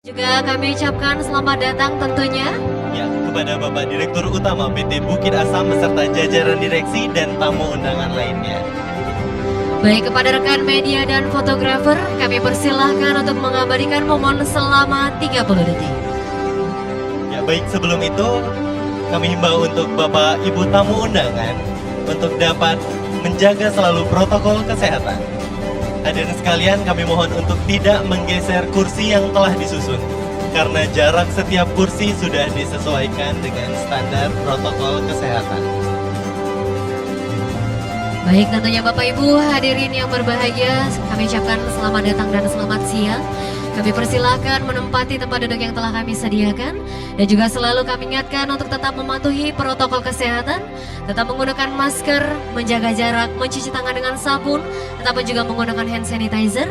Juga kami ucapkan selamat datang tentunya Ya, kepada Bapak Direktur Utama PT Bukit Asam beserta jajaran direksi dan tamu undangan lainnya. baik kepada rekan media dan fotografer, kami persilahkan untuk mengabadikan momen selama 30 detik. Ya, baik sebelum itu kami himbau untuk Bapak Ibu tamu undangan untuk dapat menjaga selalu protokol kesehatan. Hadirin sekalian, kami mohon untuk tidak menggeser kursi yang telah disusun karena jarak setiap kursi sudah disesuaikan dengan standar protokol kesehatan. Baik, tentunya Bapak Ibu hadirin yang berbahagia, kami ucapkan selamat datang dan selamat siang. Kami persilahkan menempati tempat duduk yang telah kami sediakan dan juga selalu kami ingatkan untuk tetap mematuhi protokol kesehatan, tetap menggunakan masker, menjaga jarak, mencuci tangan dengan sabun, tetap juga menggunakan hand sanitizer.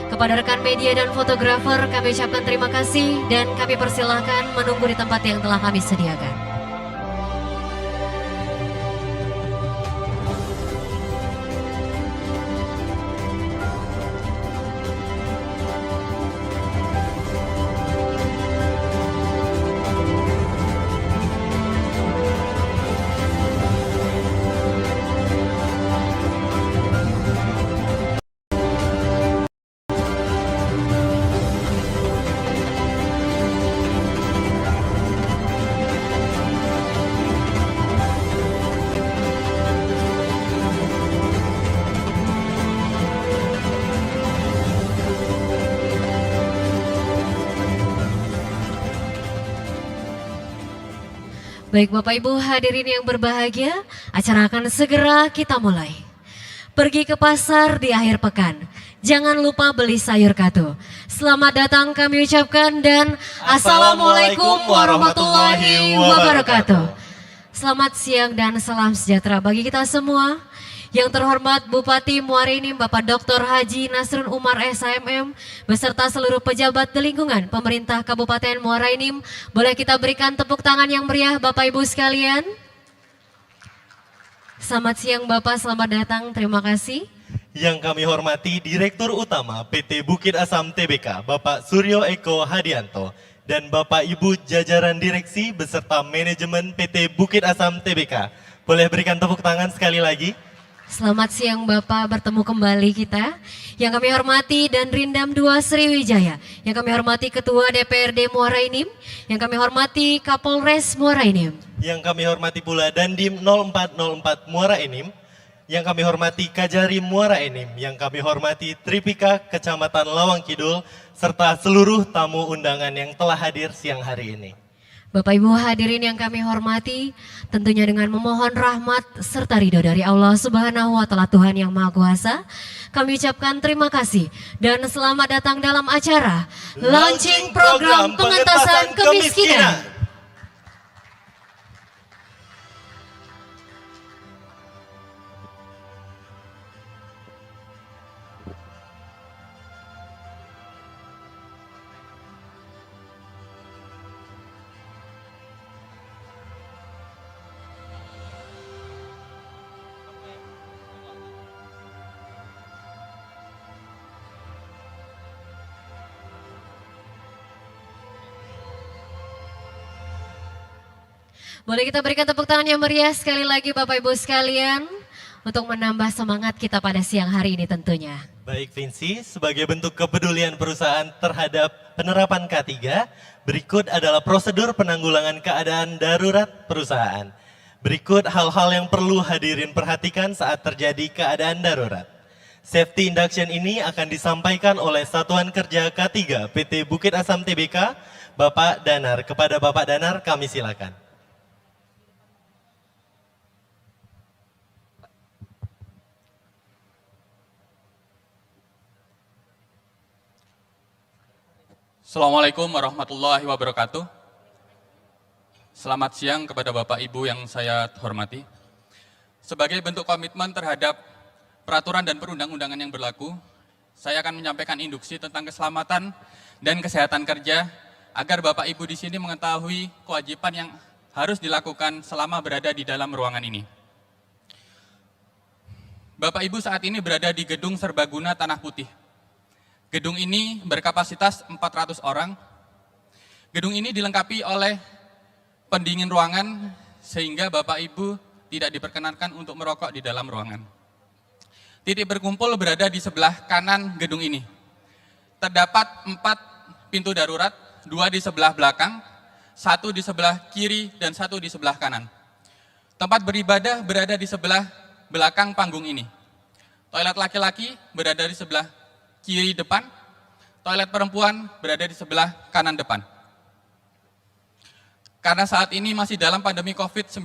Kepada rekan media dan fotografer kami ucapkan terima kasih dan kami persilahkan menunggu di tempat yang telah kami sediakan. Baik Bapak Ibu hadirin yang berbahagia, acara akan segera kita mulai. Pergi ke pasar di akhir pekan, jangan lupa beli sayur katu. Selamat datang kami ucapkan dan Assalamualaikum warahmatullahi wabarakatuh. Selamat siang dan salam sejahtera bagi kita semua. Yang terhormat Bupati Muara Enim Bapak Dr. Haji Nasrun Umar SHMM beserta seluruh pejabat di lingkungan pemerintah Kabupaten Muara Enim, boleh kita berikan tepuk tangan yang meriah Bapak Ibu sekalian. Selamat siang Bapak, selamat datang, terima kasih. Yang kami hormati Direktur Utama PT Bukit Asam Tbk, Bapak Suryo Eko Hadianto, dan Bapak Ibu jajaran direksi beserta manajemen PT Bukit Asam Tbk. Boleh berikan tepuk tangan sekali lagi. Selamat siang Bapak, bertemu kembali kita. Yang kami hormati dan Rindam 2 Sriwijaya. Yang kami hormati Ketua DPRD Muara Enim. Yang kami hormati Kapolres Muara Enim. Yang kami hormati pula Dandim 0404 Muara Enim. Yang kami hormati Kajari Muara Enim. Yang kami hormati Tripika Kecamatan Lawang Kidul. Serta seluruh tamu undangan yang telah hadir siang hari ini. Bapak Ibu hadirin yang kami hormati, tentunya dengan memohon rahmat serta ridho dari Allah Subhanahu wa Ta'ala Tuhan yang Maha Kuasa, kami ucapkan terima kasih dan selamat datang dalam acara launching program pengentasan kemiskinan. Boleh kita berikan tepuk tangan yang meriah sekali lagi Bapak Ibu sekalian untuk menambah semangat kita pada siang hari ini tentunya. Baik Vinci, sebagai bentuk kepedulian perusahaan terhadap penerapan K3, berikut adalah prosedur penanggulangan keadaan darurat perusahaan. Berikut hal-hal yang perlu hadirin perhatikan saat terjadi keadaan darurat. Safety induction ini akan disampaikan oleh Satuan Kerja K3 PT Bukit Asam Tbk, Bapak Danar. Kepada Bapak Danar kami silakan. Assalamualaikum warahmatullahi wabarakatuh. Selamat siang kepada Bapak Ibu yang saya hormati. Sebagai bentuk komitmen terhadap peraturan dan perundang-undangan yang berlaku, saya akan menyampaikan induksi tentang keselamatan dan kesehatan kerja agar Bapak Ibu di sini mengetahui kewajiban yang harus dilakukan selama berada di dalam ruangan ini. Bapak Ibu saat ini berada di Gedung Serbaguna Tanah Putih. Gedung ini berkapasitas 400 orang Gedung ini dilengkapi oleh pendingin ruangan sehingga Bapak Ibu tidak diperkenankan untuk merokok di dalam ruangan. Titik berkumpul berada di sebelah kanan gedung ini. Terdapat 4 pintu darurat, 2 di sebelah belakang, 1 di sebelah kiri, dan 1 di sebelah kanan. Tempat beribadah berada di sebelah belakang panggung ini. Toilet laki-laki berada di sebelah kiri depan, toilet perempuan berada di sebelah kanan depan. Karena saat ini masih dalam pandemi COVID-19,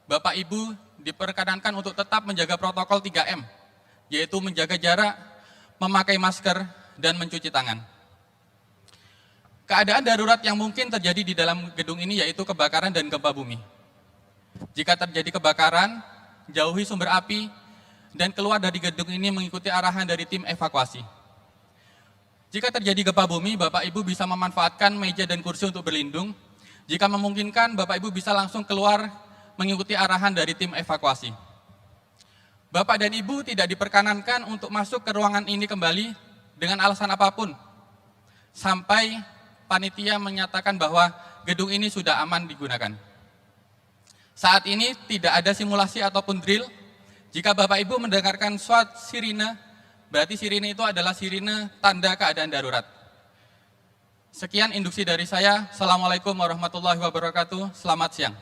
Bapak Ibu diperkenankan untuk tetap menjaga protokol 3M, yaitu menjaga jarak, memakai masker, dan mencuci tangan. Keadaan darurat yang mungkin terjadi di dalam gedung ini yaitu kebakaran dan gempa bumi. Jika terjadi kebakaran, jauhi sumber api, dan keluar dari gedung ini mengikuti arahan dari tim evakuasi. Jika terjadi gempa bumi, Bapak Ibu bisa memanfaatkan meja dan kursi untuk berlindung. Jika memungkinkan, Bapak Ibu bisa langsung keluar mengikuti arahan dari tim evakuasi. Bapak dan Ibu tidak diperkenankan untuk masuk ke ruangan ini kembali dengan alasan apapun, sampai panitia menyatakan bahwa gedung ini sudah aman digunakan. Saat ini tidak ada simulasi ataupun drill. Jika Bapak Ibu mendengarkan suara sirine, berarti sirine itu adalah sirine tanda keadaan darurat. Sekian induksi dari saya. Assalamualaikum warahmatullahi wabarakatuh. Selamat siang.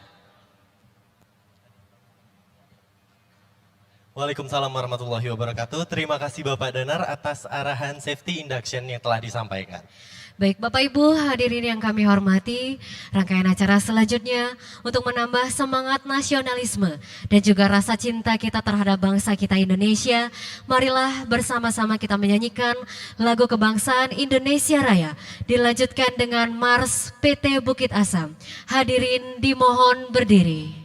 Waalaikumsalam warahmatullahi wabarakatuh. Terima kasih Bapak Danar atas arahan safety induction yang telah disampaikan. Baik Bapak Ibu hadirin yang kami hormati, rangkaian acara selanjutnya untuk menambah semangat nasionalisme dan juga rasa cinta kita terhadap bangsa kita Indonesia, marilah bersama-sama kita menyanyikan lagu kebangsaan Indonesia Raya, dilanjutkan dengan Mars PT Bukit Asam. Hadirin dimohon berdiri.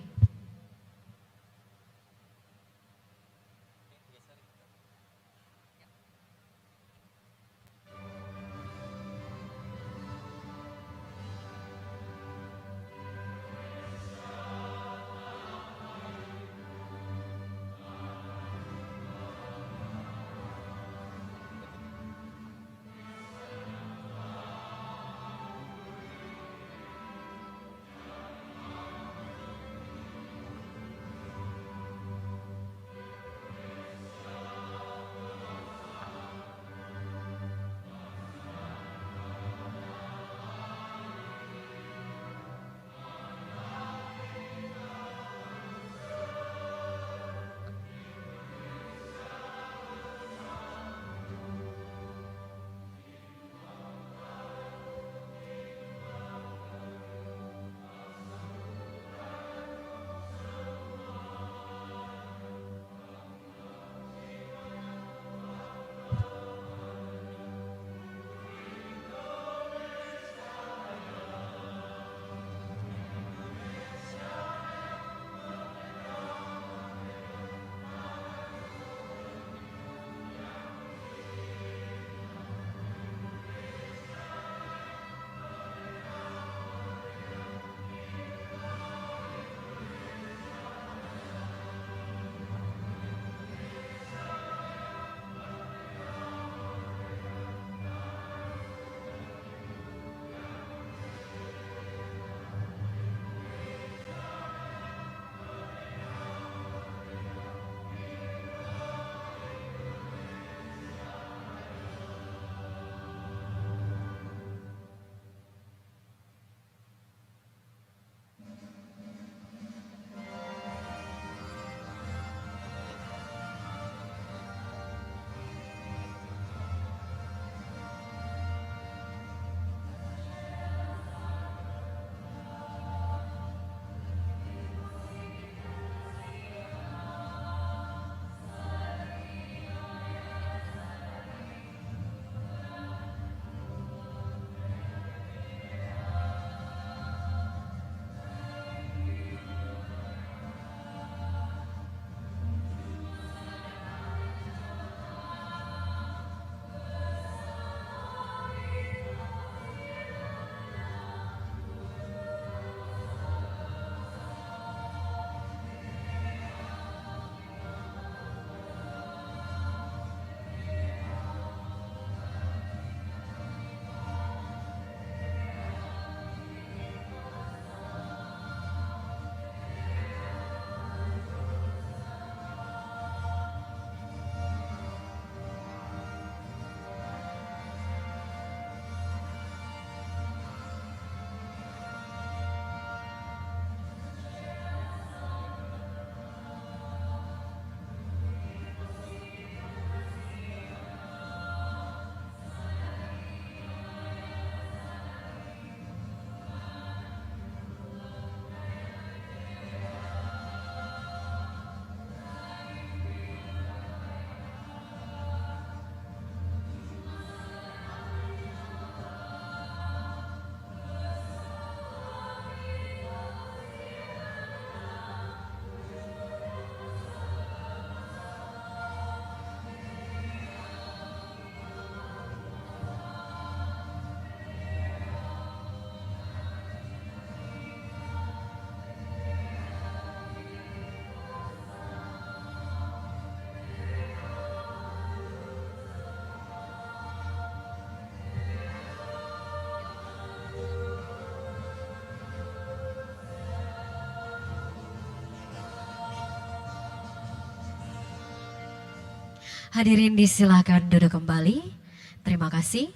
Hadirin disilakan duduk kembali. Terima kasih.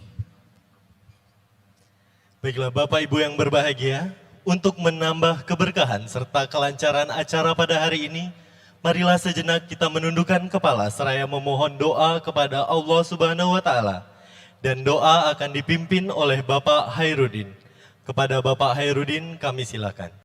Baiklah Bapak Ibu yang berbahagia, untuk menambah keberkahan serta kelancaran acara pada hari ini, marilah sejenak kita menundukkan kepala seraya memohon doa kepada Allah Subhanahu wa taala. Dan doa akan dipimpin oleh Bapak Hairudin. Kepada Bapak Hairudin kami silakan.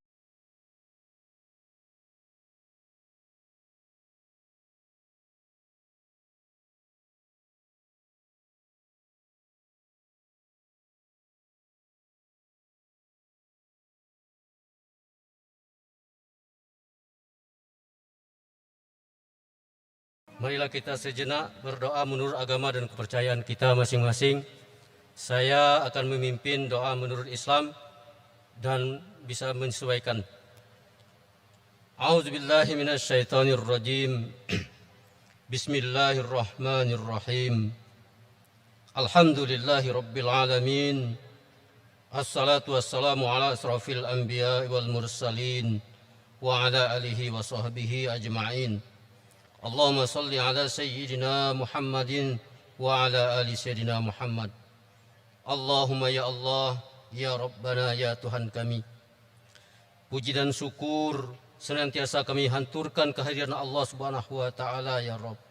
Marilah kita sejenak berdoa menurut agama dan kepercayaan kita masing-masing. Saya akan memimpin doa menurut Islam dan bisa menyesuaikan. A'udzubillahi minasyaitonirrajim. Bismillahirrahmanirrahim. Alhamdulillahi rabbil alamin. Assalatu wassalamu ala asrafil anbiya wal mursalin wa ala alihi wa sahbihi ajma'in. Allahumma salli ala sayyidina Muhammadin wa ala ali sayyidina Muhammad. Allahumma ya Allah, ya Rabbana, ya Tuhan kami. Puji dan syukur senantiasa kami hanturkan kehadiran Allah Subhanahu wa taala ya Rabb.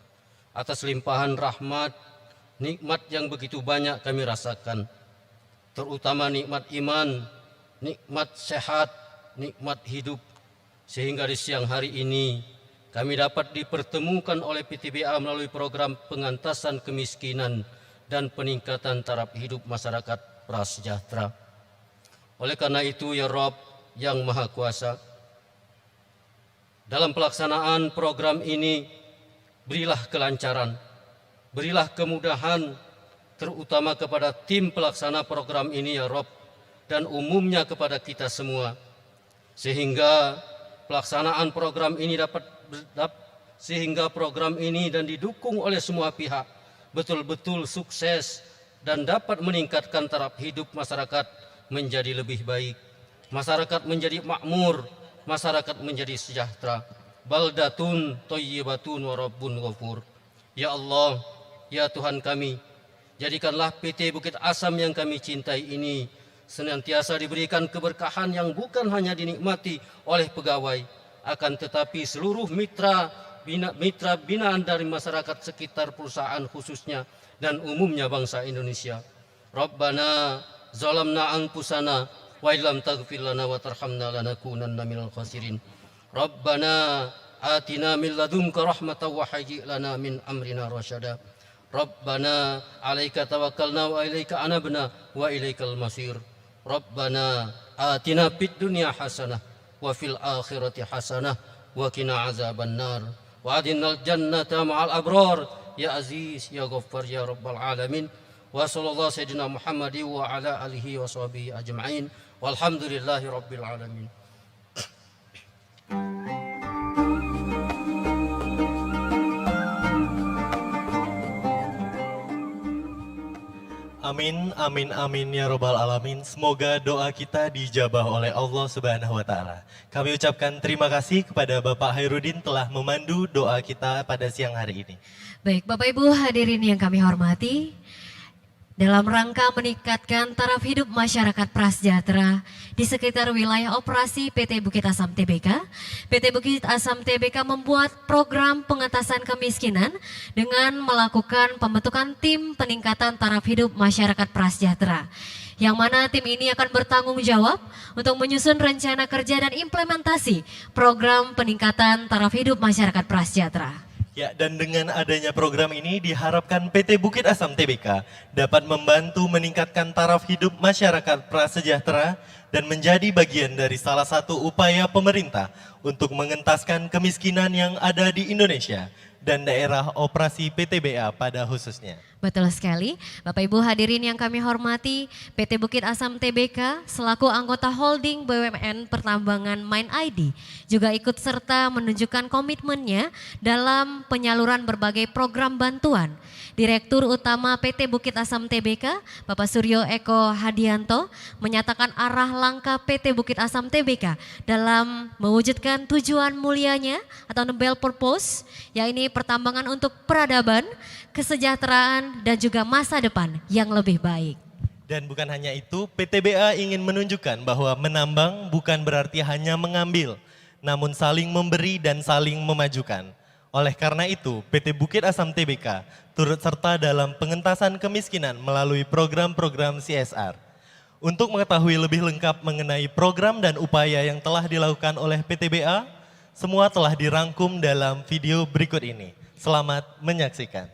Atas limpahan rahmat, nikmat yang begitu banyak kami rasakan. Terutama nikmat iman, nikmat sehat, nikmat hidup. Sehingga di siang hari ini kami dapat dipertemukan oleh PTBA melalui program pengentasan kemiskinan dan peningkatan taraf hidup masyarakat prasejahtera. Oleh karena itu ya Rabb yang Maha Kuasa, dalam pelaksanaan program ini berilah kelancaran, berilah kemudahan terutama kepada tim pelaksana program ini ya Rabb dan umumnya kepada kita semua. Sehingga pelaksanaan program ini sehingga program ini dan didukung oleh semua pihak betul-betul sukses dan dapat meningkatkan taraf hidup masyarakat menjadi lebih baik, masyarakat menjadi makmur, masyarakat menjadi sejahtera. Baldatun thayyibatun wa rabbun ghafur. Ya Allah, ya Tuhan kami, jadikanlah PT Bukit Asam yang kami cintai ini senantiasa diberikan keberkahan yang bukan hanya dinikmati oleh pegawai, akan tetapi seluruh mitra binaan dari masyarakat sekitar perusahaan khususnya dan umumnya bangsa Indonesia. Rabbana zalamna anfusana wa illam taghfir lana wa tarhamna lanakunanna minal khasirin. Rabbana atina min ladunka rahmatan wa hayyi' lana min amrina rasyada. Rabbana 'alaika tawakkalna wa ilaika anabna wa ilaikal masir. Rabbana atina fid dunya hasanah wa fil akhirati hasanah wa qina azabannar wa adinal jannata ma'al abrar ya aziz ya ghaffar ya rabbal alamin wa sallallahu sayyidina Muhammadi wa ala alihi wa sahbihi ajma'in walhamdulillahi rabbil alamin. Amin, amin, amin ya robbal alamin. Semoga doa kita dijabah oleh Allah Subhanahu wa taala. Kami ucapkan terima kasih kepada Bapak Hairudin telah memandu doa kita pada siang hari ini. Baik, Bapak Ibu hadirin yang kami hormati, dalam rangka meningkatkan taraf hidup masyarakat prasejahtera di sekitar wilayah operasi PT Bukit Asam Tbk, PT Bukit Asam Tbk membuat program pengentasan kemiskinan dengan melakukan pembentukan tim peningkatan taraf hidup masyarakat prasejahtera. Yang mana tim ini akan bertanggung jawab untuk menyusun rencana kerja dan implementasi program peningkatan taraf hidup masyarakat prasejahtera. Ya, dan dengan adanya program ini diharapkan PT Bukit Asam Tbk dapat membantu meningkatkan taraf hidup masyarakat prasejahtera dan menjadi bagian dari salah satu upaya pemerintah untuk mengentaskan kemiskinan yang ada di Indonesia dan daerah operasi PTBA pada khususnya. Betul sekali, Bapak Ibu hadirin yang kami hormati, PT Bukit Asam Tbk selaku anggota holding BUMN Pertambangan Mine ID juga ikut serta menunjukkan komitmennya dalam penyaluran berbagai program bantuan. Direktur Utama PT Bukit Asam Tbk, Bapak Suryo Eko Hadianto, menyatakan arah langkah PT Bukit Asam Tbk dalam mewujudkan tujuan mulianya atau Nobel Purpose, yaitu pertambangan untuk peradaban, kesejahteraan, dan juga masa depan yang lebih baik. Dan bukan hanya itu, PTBA ingin menunjukkan bahwa menambang bukan berarti hanya mengambil, namun saling memberi dan saling memajukan. Oleh karena itu, PT Bukit Asam Tbk turut serta dalam pengentasan kemiskinan melalui program-program CSR. Untuk mengetahui lebih lengkap mengenai program dan upaya yang telah dilakukan oleh PTBA, semua telah dirangkum dalam video berikut ini. Selamat menyaksikan.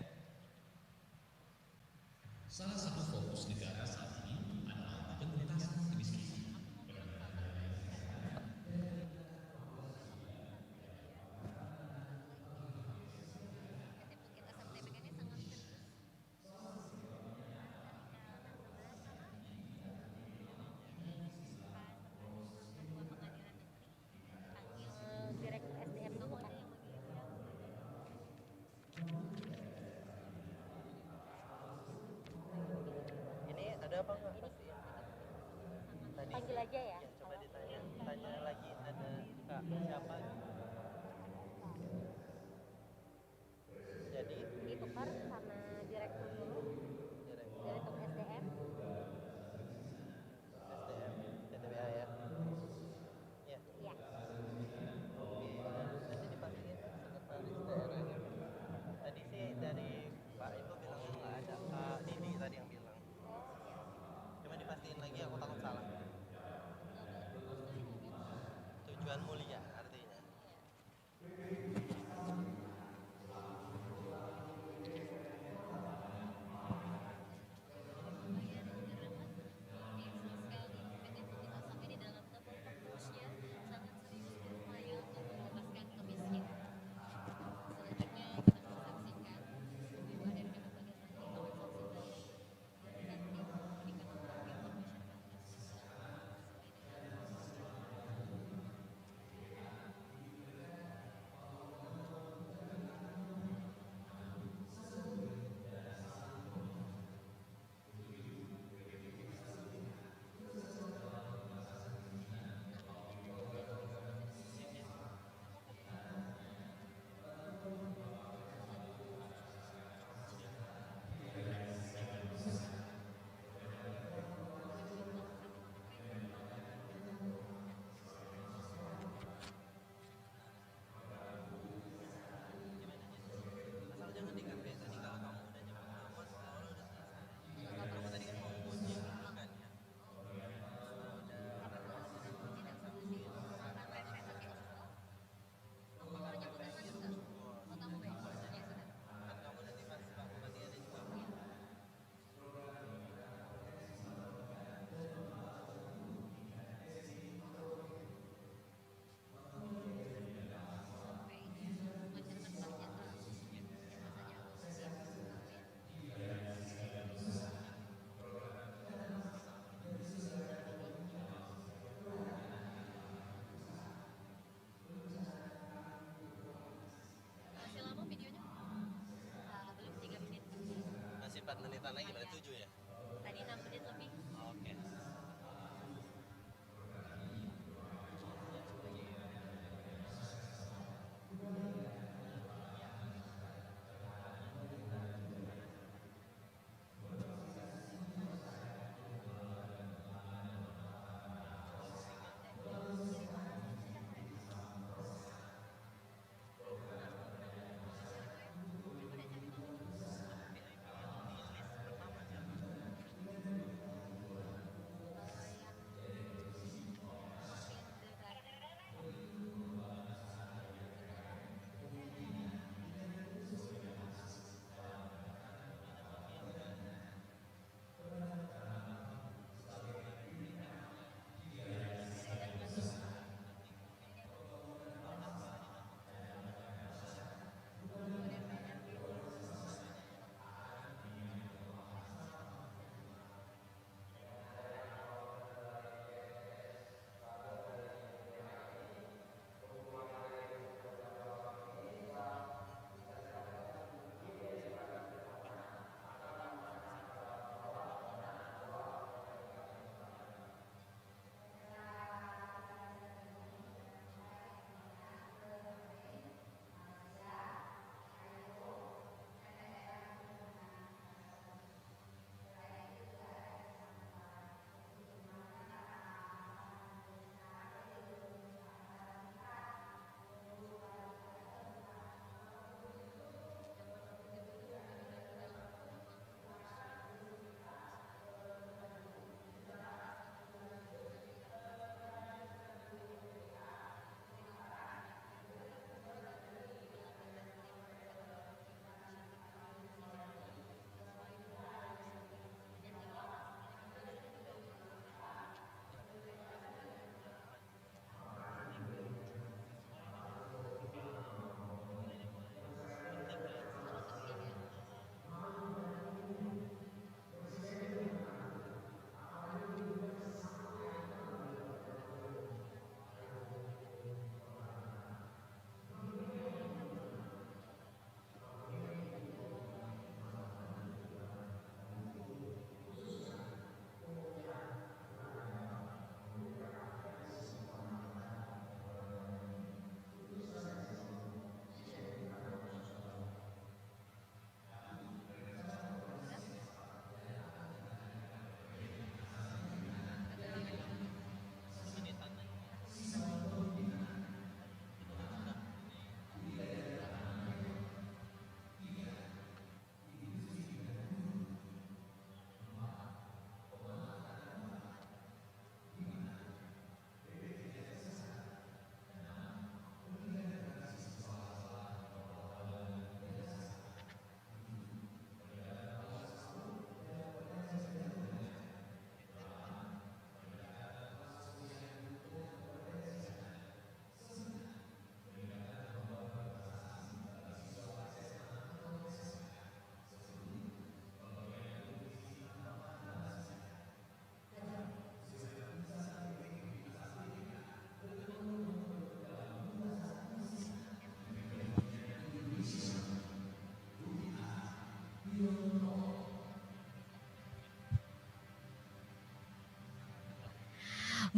Ini ada apa enggak? Panggil aja ya. Coba tanya lagi ada Kak siapa? Jadi Ditukar sama direktur dulu. Direktur SDM. SDM PTBA ya. Iya. Iya. Oke, nanti dipastikan sekretaris daerahnya. Tadi sih dari Pak itu bilang nggak ada. Kak Didi tadi yang bilang. Cuma dipastiin lagi, aku takut salah. Tujuan mulia artinya.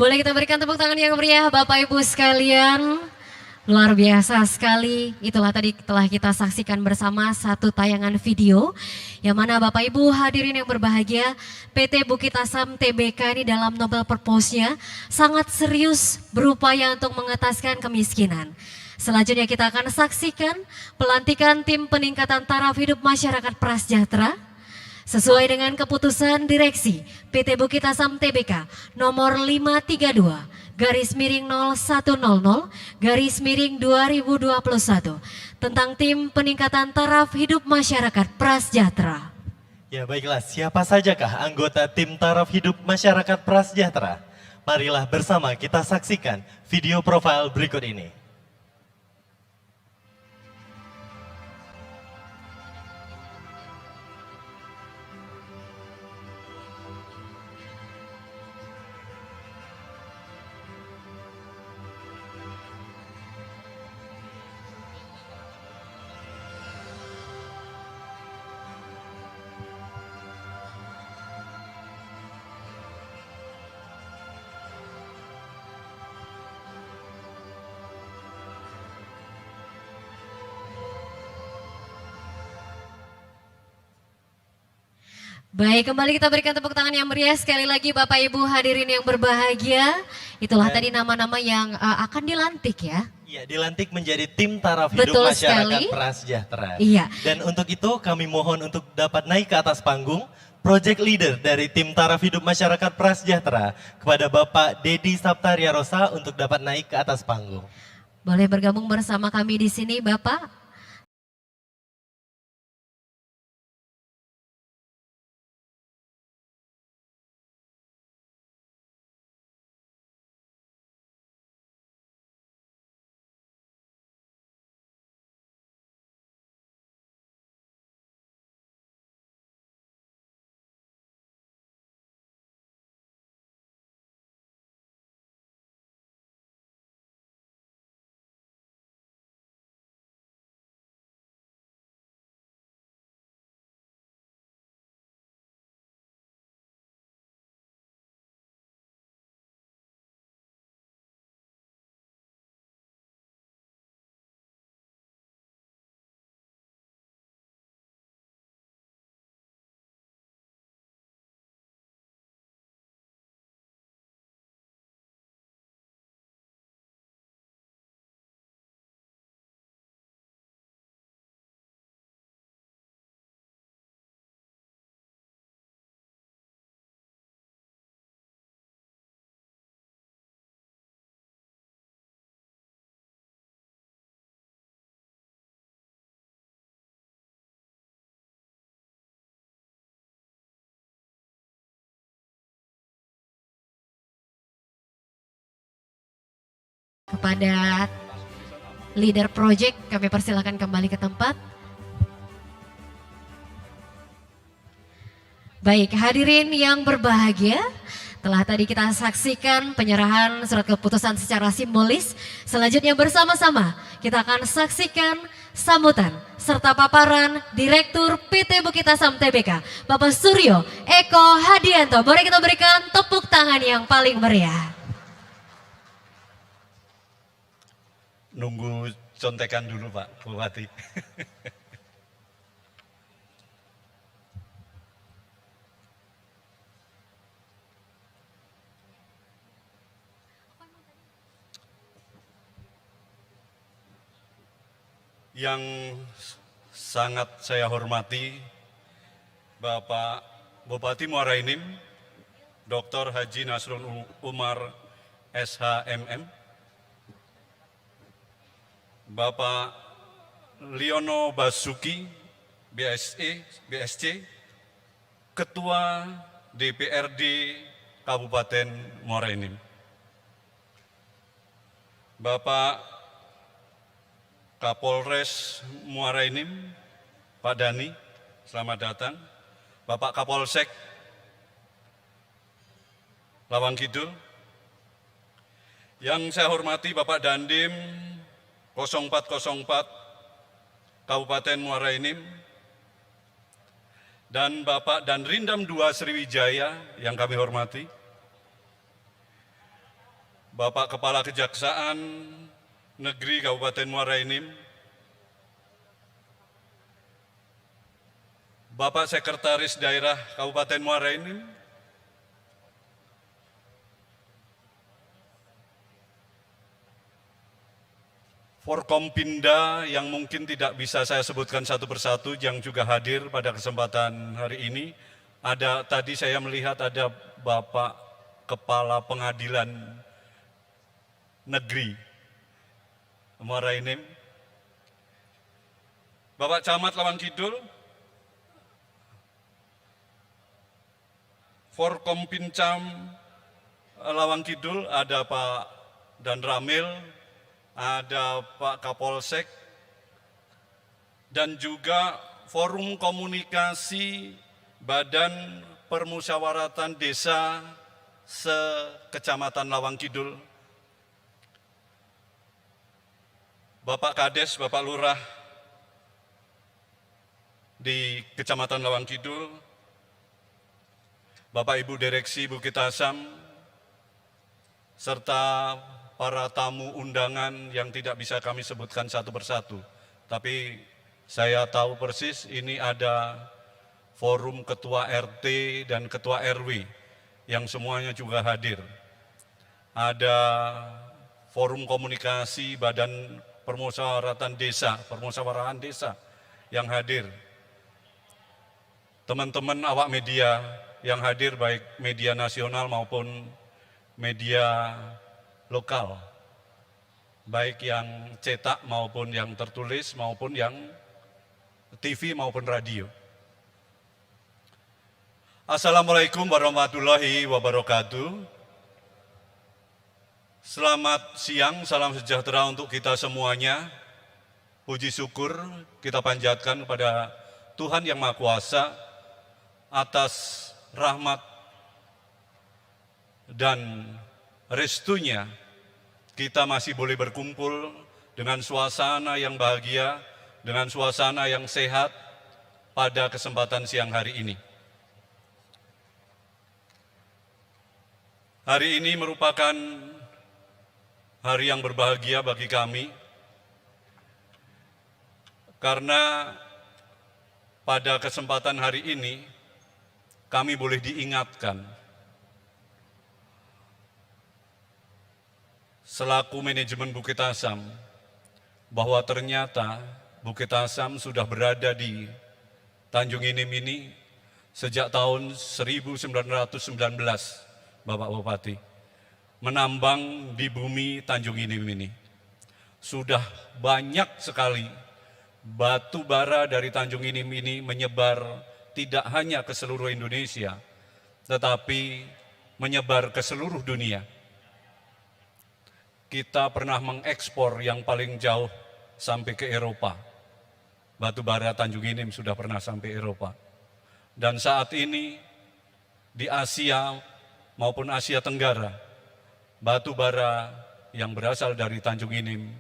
Boleh kita berikan tepuk tangan yang meriah Bapak Ibu sekalian. Luar biasa sekali, itulah tadi telah kita saksikan bersama satu tayangan video yang mana Bapak Ibu hadirin yang berbahagia, PT Bukit Asam Tbk ini dalam Noble Purpose-nya sangat serius berupaya untuk mengetaskan kemiskinan. Selanjutnya kita akan saksikan pelantikan tim peningkatan taraf hidup masyarakat prasejahtera sesuai dengan keputusan direksi PT Bukit Asam Tbk nomor 532 garis miring 0100 garis miring 2021 tentang tim peningkatan taraf hidup masyarakat prasejahtera. Ya baiklah, siapa sajakah anggota tim taraf hidup masyarakat prasejahtera? Marilah bersama kita saksikan video profil berikut ini. Baik, kembali kita berikan tepuk tangan yang meriah sekali lagi Bapak Ibu hadirin yang berbahagia. Itulah tadi nama-nama yang akan dilantik ya. Iya, dilantik menjadi tim taraf hidup Betul masyarakat sekali. prasejahtera. Iya. Dan untuk itu kami mohon untuk dapat naik ke atas panggung project leader dari tim taraf hidup masyarakat prasejahtera kepada Bapak Dedi Saptaria Rosa untuk dapat naik ke atas panggung. Boleh bergabung bersama kami di sini Bapak. Kepada leader project kami persilakan kembali ke tempat. Baik, hadirin yang berbahagia, telah tadi kita saksikan penyerahan surat keputusan secara simbolis. Selanjutnya bersama-sama kita akan saksikan sambutan serta paparan Direktur PT Bukit Asam Tbk, Bapak Suryo Eko Hadianto. Boleh kita berikan tepuk tangan yang paling meriah. Nunggu contekan dulu Pak Bupati. Yang sangat saya hormati Bapak Bupati Muara Enim, Dr. Haji Nasrul Umar SHMM, Bapak Liono Basuki, BSC, Ketua DPRD Kabupaten Muara Enim, Bapak Kapolres Muara Enim, Pak Dani, selamat datang, Bapak Kapolsek Lawang Kidul, yang saya hormati Bapak Dandim 0404 Kabupaten Muara Enim, dan Bapak Danrindam II Sriwijaya yang kami hormati, Bapak Kepala Kejaksaan Negeri Kabupaten Muara Enim, Bapak Sekretaris Daerah Kabupaten Muara Enim, Forkompinda yang mungkin tidak bisa saya sebutkan satu persatu yang juga hadir pada kesempatan hari ini. Tadi saya melihat ada Bapak Kepala Pengadilan Negeri Muara Enim, Bapak Camat Lawang Kidul, Forkompincam Lawang Kidul, ada Pak Dan Ramil, ada Pak Kapolsek, dan juga Forum Komunikasi Badan Permusyawaratan Desa se-Kecamatan Lawang Kidul, Bapak Kades, Bapak Lurah di Kecamatan Lawang Kidul, Bapak Ibu Direksi Bukit Asam, serta para tamu undangan yang tidak bisa kami sebutkan satu persatu. Tapi saya tahu persis ini ada forum ketua RT dan ketua RW yang semuanya juga hadir. Ada forum komunikasi Badan Permusyawaratan Desa yang hadir. Teman-teman awak media yang hadir baik media nasional maupun media lokal, baik yang cetak maupun yang tertulis maupun yang TV maupun radio. Assalamualaikum warahmatullahi wabarakatuh. Selamat siang, salam sejahtera untuk kita semuanya. Puji syukur kita panjatkan kepada Tuhan Yang Maha Kuasa atas rahmat dan restunya kita masih boleh berkumpul dengan suasana yang bahagia, dengan suasana yang sehat pada kesempatan siang hari ini. Hari ini merupakan hari yang berbahagia bagi kami, karena pada kesempatan hari ini kami boleh diingatkan selaku manajemen Bukit Asam bahwa ternyata Bukit Asam sudah berada di Tanjung Inim ini sejak tahun 1919, Bapak Bupati, menambang di bumi Tanjung Inim ini. Sudah banyak sekali batu bara dari Tanjung Inim ini menyebar tidak hanya ke seluruh Indonesia, tetapi menyebar ke seluruh dunia. Kita pernah mengekspor yang paling jauh sampai ke Eropa. Batu bara Tanjung Inim sudah pernah sampai Eropa. Dan saat ini di Asia maupun Asia Tenggara, batu bara yang berasal dari Tanjung Inim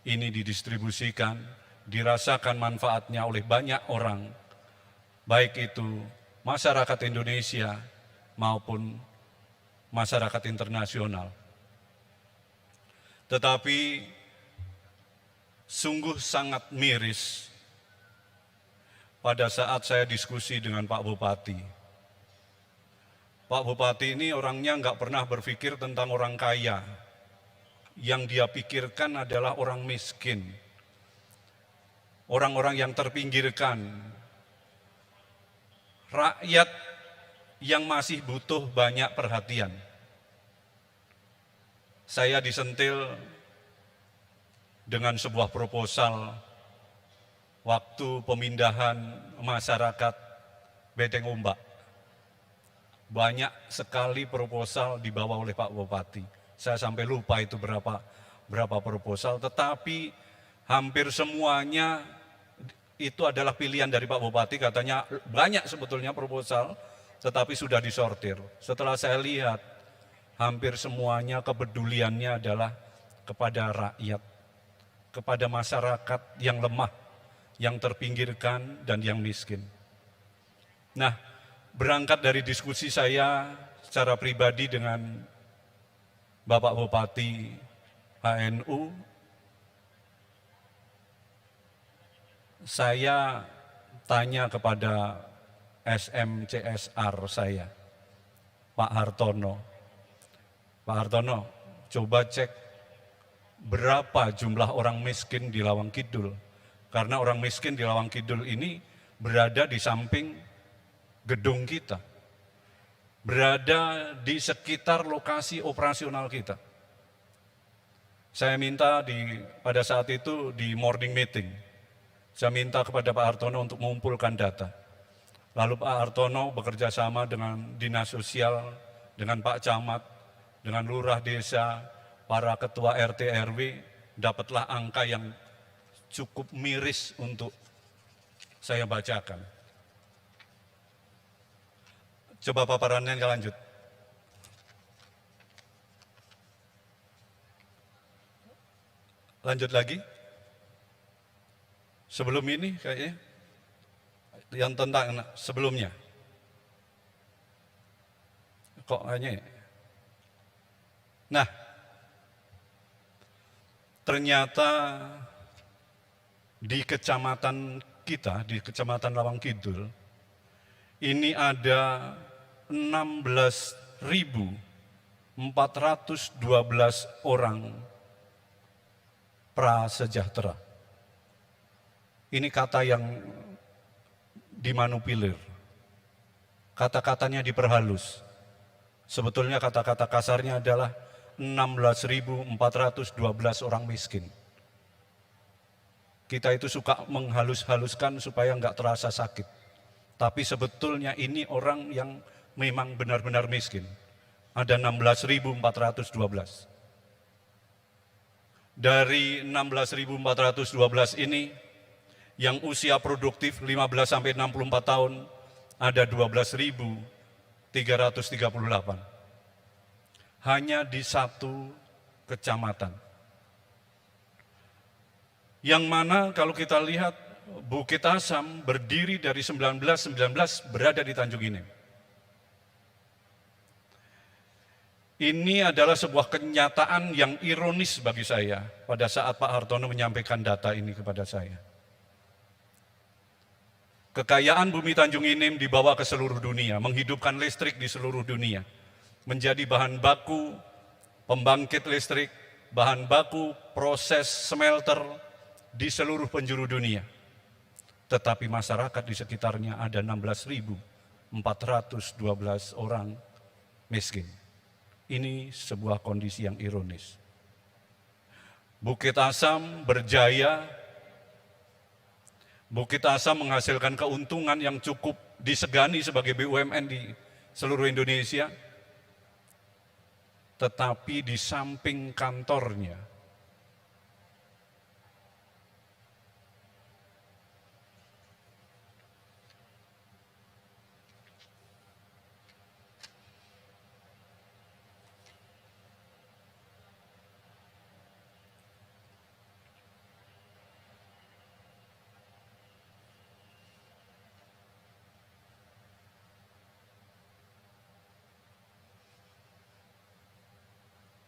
ini didistribusikan, dirasakan manfaatnya oleh banyak orang, baik itu masyarakat Indonesia maupun masyarakat internasional. Tetapi sungguh sangat miris pada saat saya diskusi dengan Pak Bupati. Pak Bupati ini orangnya nggak pernah berpikir tentang orang kaya. Yang dia pikirkan adalah orang miskin, orang-orang yang terpinggirkan, rakyat yang masih butuh banyak perhatian. Saya disentil dengan sebuah proposal waktu pemindahan masyarakat Beteng Ombak. Banyak sekali proposal dibawa oleh Pak Bupati. Saya sampai lupa itu berapa proposal, tetapi hampir semuanya itu adalah pilihan dari Pak Bupati. Katanya banyak sebetulnya proposal, tetapi sudah disortir. Setelah saya lihat, hampir semuanya kepeduliannya adalah kepada rakyat, kepada masyarakat yang lemah, yang terpinggirkan, dan yang miskin. Nah, berangkat dari diskusi saya secara pribadi dengan Bapak Bupati HNU, saya tanya kepada SMCSR saya, Pak Hartono. Pak Hartono, coba cek berapa jumlah orang miskin di Lawang Kidul. Karena orang miskin di Lawang Kidul ini berada di samping gedung kita. Berada di sekitar lokasi operasional kita. Saya minta pada saat itu di morning meeting, saya minta kepada Pak Hartono untuk mengumpulkan data. Lalu Pak Hartono bekerja sama dengan Dinas Sosial, dengan Pak Camat, dengan Lurah Desa, para ketua RT RW, dapatlah angka yang cukup miris untuk saya bacakan. Coba paparannya lanjut. Lanjut lagi. Sebelum ini kayaknya. Yang tentang sebelumnya. Kok hanya ya? Nah, ternyata di kecamatan kita, di Kecamatan Lawang Kidul, ini ada 16.412 orang prasejahtera. Ini kata yang dimanupilir, kata-katanya diperhalus. Sebetulnya kata-kata kasarnya adalah 16.412 orang miskin. Kita itu suka menghalus-haluskan supaya nggak terasa sakit. Tapi sebetulnya ini orang yang memang benar-benar miskin. Ada 16.412. Dari 16.412 ini, yang usia produktif 15 sampai 64 tahun ada 12.338. Hanya di satu kecamatan. Yang mana kalau kita lihat Bukit Asam berdiri dari 1919 berada di Tanjung Inem. Ini adalah sebuah kenyataan yang ironis bagi saya pada saat Pak Hartono menyampaikan data ini kepada saya. Kekayaan bumi Tanjung Inem dibawa ke seluruh dunia, menghidupkan listrik di seluruh dunia, menjadi bahan baku pembangkit listrik, bahan baku proses smelter di seluruh penjuru dunia. Tetapi masyarakat di sekitarnya ada 16.412 orang miskin. Ini sebuah kondisi yang ironis. Bukit Asam berjaya, Bukit Asam menghasilkan keuntungan yang cukup disegani sebagai BUMN di seluruh Indonesia. Tetapi di samping kantornya,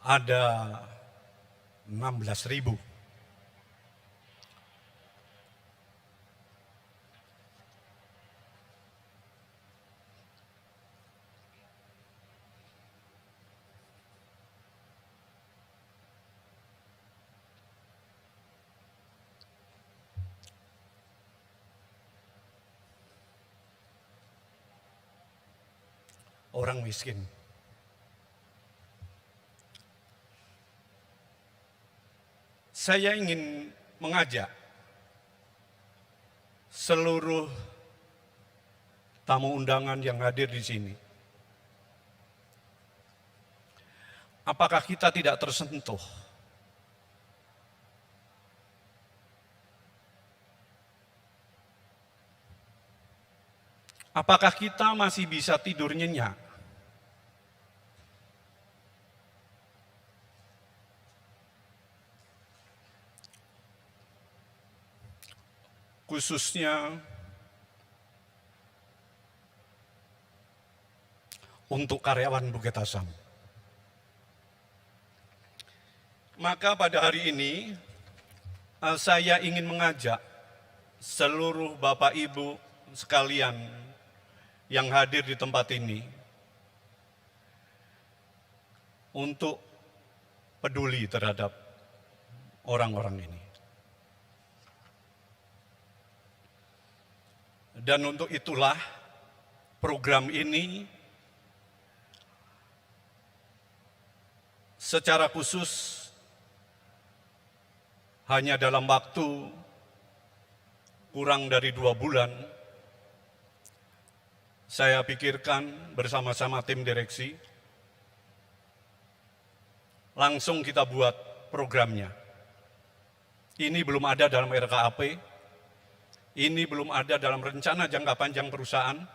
ada 16.000. Orang miskin. Saya ingin mengajak seluruh tamu undangan yang hadir di sini. Apakah kita tidak tersentuh? Apakah kita masih bisa tidur nyenyak? Khususnya untuk karyawan Bukit Asam. Maka pada hari ini saya ingin mengajak seluruh Bapak Ibu sekalian yang hadir di tempat ini untuk peduli terhadap orang-orang ini. Dan untuk itulah program ini secara khusus hanya dalam waktu kurang dari 2 bulan, saya pikirkan bersama-sama tim direksi, langsung kita buat programnya. Ini belum ada dalam RKAP, ini belum ada dalam rencana jangka panjang perusahaan.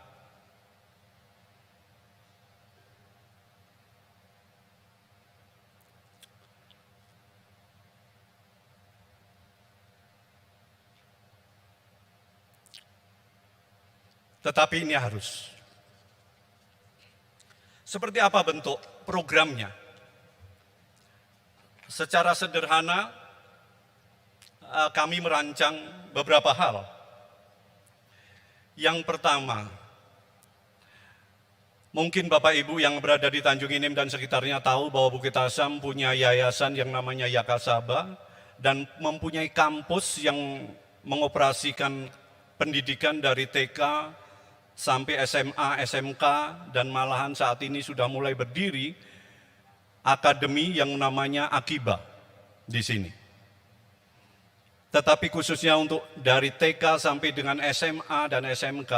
Tetapi ini harus. Seperti apa bentuk programnya? Secara sederhana, kami merancang beberapa hal. Yang pertama, mungkin Bapak Ibu yang berada di Tanjung Inim dan sekitarnya tahu bahwa Bukit Asam punya yayasan yang namanya Yakasaba dan mempunyai kampus yang mengoperasikan pendidikan dari TK sampai SMA, SMK, dan malahan saat ini sudah mulai berdiri akademi yang namanya Akiba di sini. Tetapi khususnya untuk dari TK sampai dengan SMA dan SMK,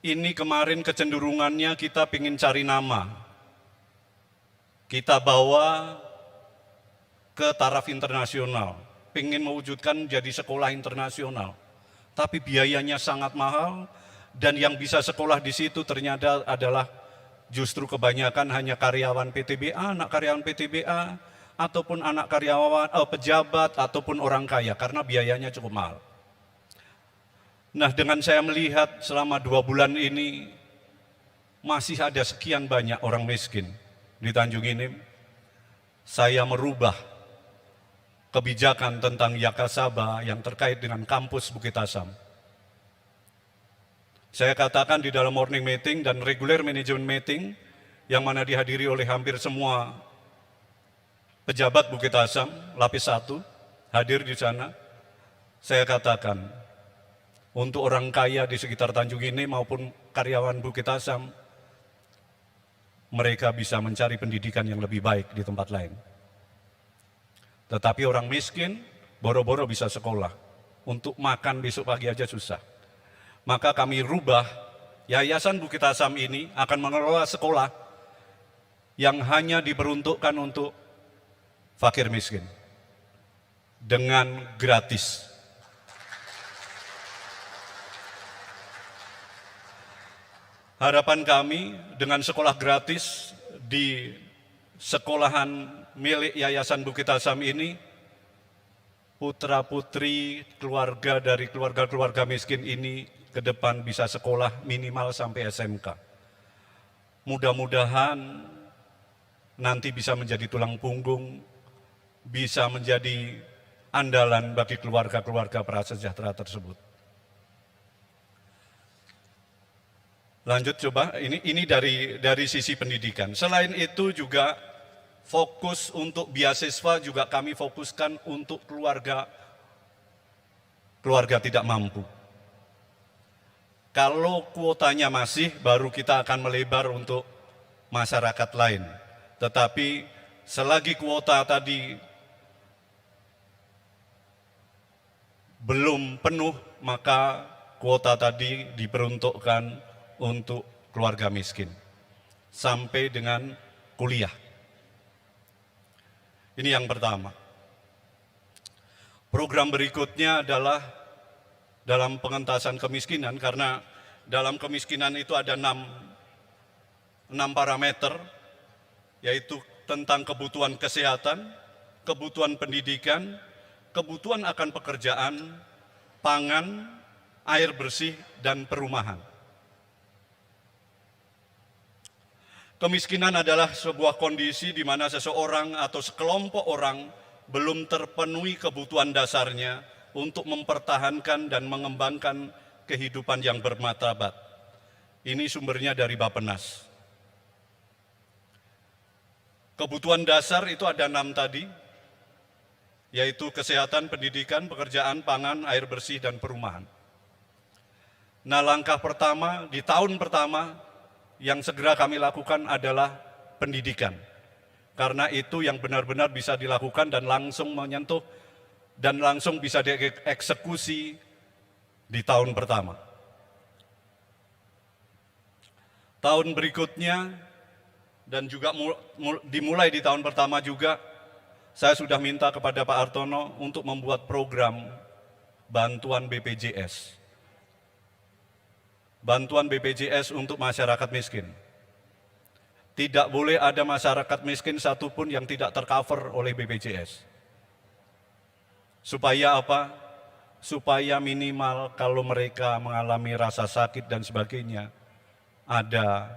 ini kemarin kecenderungannya kita ingin cari nama. Kita bawa ke taraf internasional, ingin mewujudkan jadi sekolah internasional. Tapi biayanya sangat mahal, dan yang bisa sekolah di situ ternyata adalah justru kebanyakan hanya karyawan PTBA, anak karyawan PTBA, ataupun anak karyawan, pejabat, ataupun orang kaya, karena biayanya cukup mahal. Nah, dengan saya melihat selama 2 bulan ini, masih ada sekian banyak orang miskin di Tanjung Inim, saya merubah kebijakan tentang Yakasaba yang terkait dengan kampus Bukit Asam. Saya katakan di dalam morning meeting dan regular management meeting yang mana dihadiri oleh hampir semua pejabat Bukit Asam, lapis 1, hadir di sana. Saya katakan, untuk orang kaya di sekitar Tanjung Inim maupun karyawan Bukit Asam, mereka bisa mencari pendidikan yang lebih baik di tempat lain. Tetapi orang miskin, boro-boro bisa sekolah. Untuk makan besok pagi aja susah. Maka kami rubah, Yayasan Bukit Asam ini akan mengelola sekolah yang hanya diperuntukkan untuk fakir miskin. Dengan gratis. Harapan kami dengan sekolah gratis di sekolahan milik Yayasan Bukit Asam ini, putra-putri keluarga dari keluarga-keluarga miskin ini ke depan bisa sekolah minimal sampai SMK. Mudah-mudahan nanti bisa menjadi tulang punggung, bisa menjadi andalan bagi keluarga-keluarga prasejahtera tersebut. Lanjut coba, ini dari sisi pendidikan. Selain itu juga fokus untuk beasiswa juga kami fokuskan untuk keluarga tidak mampu. Kalau kuotanya masih, baru kita akan melebar untuk masyarakat lain. Tetapi selagi kuota tadi belum penuh, maka kuota tadi diperuntukkan untuk keluarga miskin sampai dengan kuliah. Ini yang pertama. Program berikutnya adalah dalam pengentasan kemiskinan, karena dalam kemiskinan itu ada 6 parameter, yaitu tentang kebutuhan kesehatan, kebutuhan pendidikan, kebutuhan akan pekerjaan, pangan, air bersih, dan perumahan. Kemiskinan adalah sebuah kondisi di mana seseorang atau sekelompok orang belum terpenuhi kebutuhan dasarnya untuk mempertahankan dan mengembangkan kehidupan yang bermartabat. Ini sumbernya dari Bappenas. Kebutuhan dasar itu ada 6 tadi, yaitu kesehatan, pendidikan, pekerjaan, pangan, air bersih, dan perumahan. Nah, langkah pertama di tahun pertama yang segera kami lakukan adalah pendidikan. Karena itu yang benar-benar bisa dilakukan dan langsung menyentuh dan langsung bisa dieksekusi di tahun pertama. Tahun berikutnya dan juga dimulai di tahun pertama juga, saya sudah minta kepada Pak Hartono untuk membuat program bantuan BPJS. Bantuan BPJS untuk masyarakat miskin. Tidak boleh ada masyarakat miskin satupun yang tidak tercover oleh BPJS. Supaya apa? Supaya minimal kalau mereka mengalami rasa sakit dan sebagainya, ada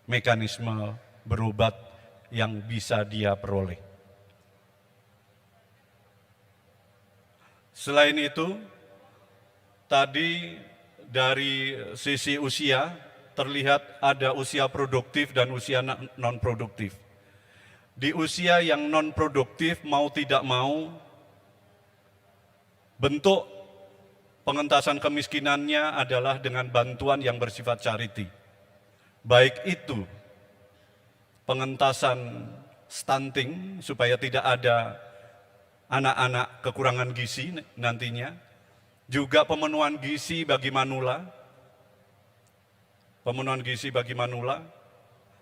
mekanisme berobat yang bisa dia peroleh. Selain itu, tadi dari sisi usia terlihat ada usia produktif dan usia non-produktif. Di usia yang non-produktif mau tidak mau, bentuk pengentasan kemiskinannya adalah dengan bantuan yang bersifat charity. Baik itu pengentasan stunting supaya tidak ada anak-anak kekurangan gizi nantinya, juga pemenuhan gizi bagi manula,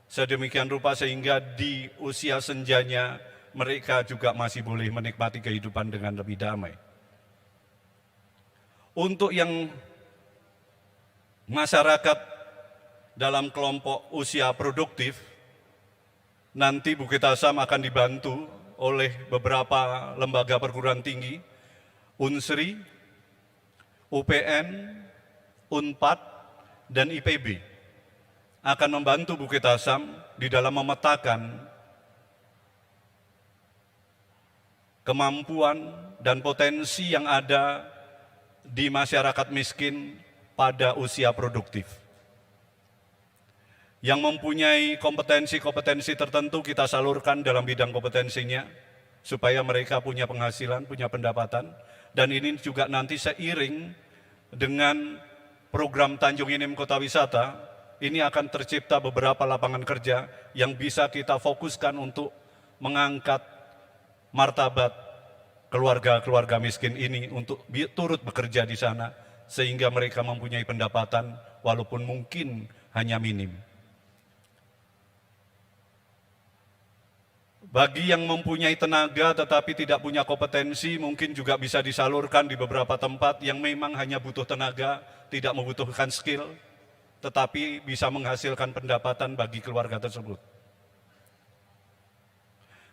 sedemikian rupa sehingga di usia senjanya mereka juga masih boleh menikmati kehidupan dengan lebih damai. Untuk yang masyarakat dalam kelompok usia produktif, nanti Bukit Asam akan dibantu oleh beberapa lembaga perguruan tinggi, Unsri, UPN, UNPAD, dan IPB akan membantu Bukit Asam di dalam memetakan kemampuan dan potensi yang ada di masyarakat miskin pada usia produktif. Yang mempunyai kompetensi-kompetensi tertentu kita salurkan dalam bidang kompetensinya, supaya mereka punya penghasilan, punya pendapatan, dan ini juga nanti seiring dengan program Tanjung Inim Kota Wisata, ini akan tercipta beberapa lapangan kerja yang bisa kita fokuskan untuk mengangkat martabat keluarga-keluarga miskin ini untuk turut bekerja di sana, sehingga mereka mempunyai pendapatan walaupun mungkin hanya minim. Bagi yang mempunyai tenaga tetapi tidak punya kompetensi, mungkin juga bisa disalurkan di beberapa tempat yang memang hanya butuh tenaga, tidak membutuhkan skill, tetapi bisa menghasilkan pendapatan bagi keluarga tersebut.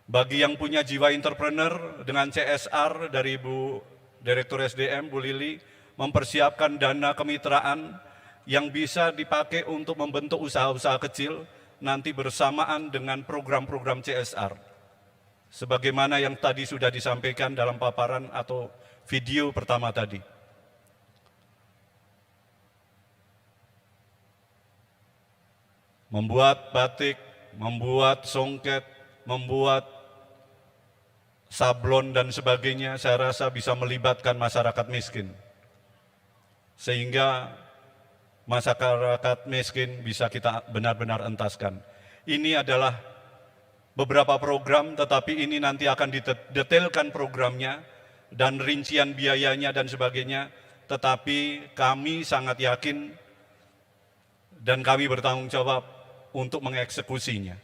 Bagi yang punya jiwa entrepreneur dengan CSR dari Bu Direktur SDM, Bu Lili, mempersiapkan dana kemitraan yang bisa dipakai untuk membentuk usaha-usaha kecil, nanti bersamaan dengan program-program CSR. Sebagaimana yang tadi sudah disampaikan dalam paparan atau video pertama tadi. Membuat batik, membuat songket, membuat sablon dan sebagainya, saya rasa bisa melibatkan masyarakat miskin. Sehingga masyarakat miskin bisa kita benar-benar entaskan. Ini adalah beberapa program, tetapi ini nanti akan didetailkan programnya dan rincian biayanya dan sebagainya. Tetapi kami sangat yakin dan kami bertanggung jawab untuk mengeksekusinya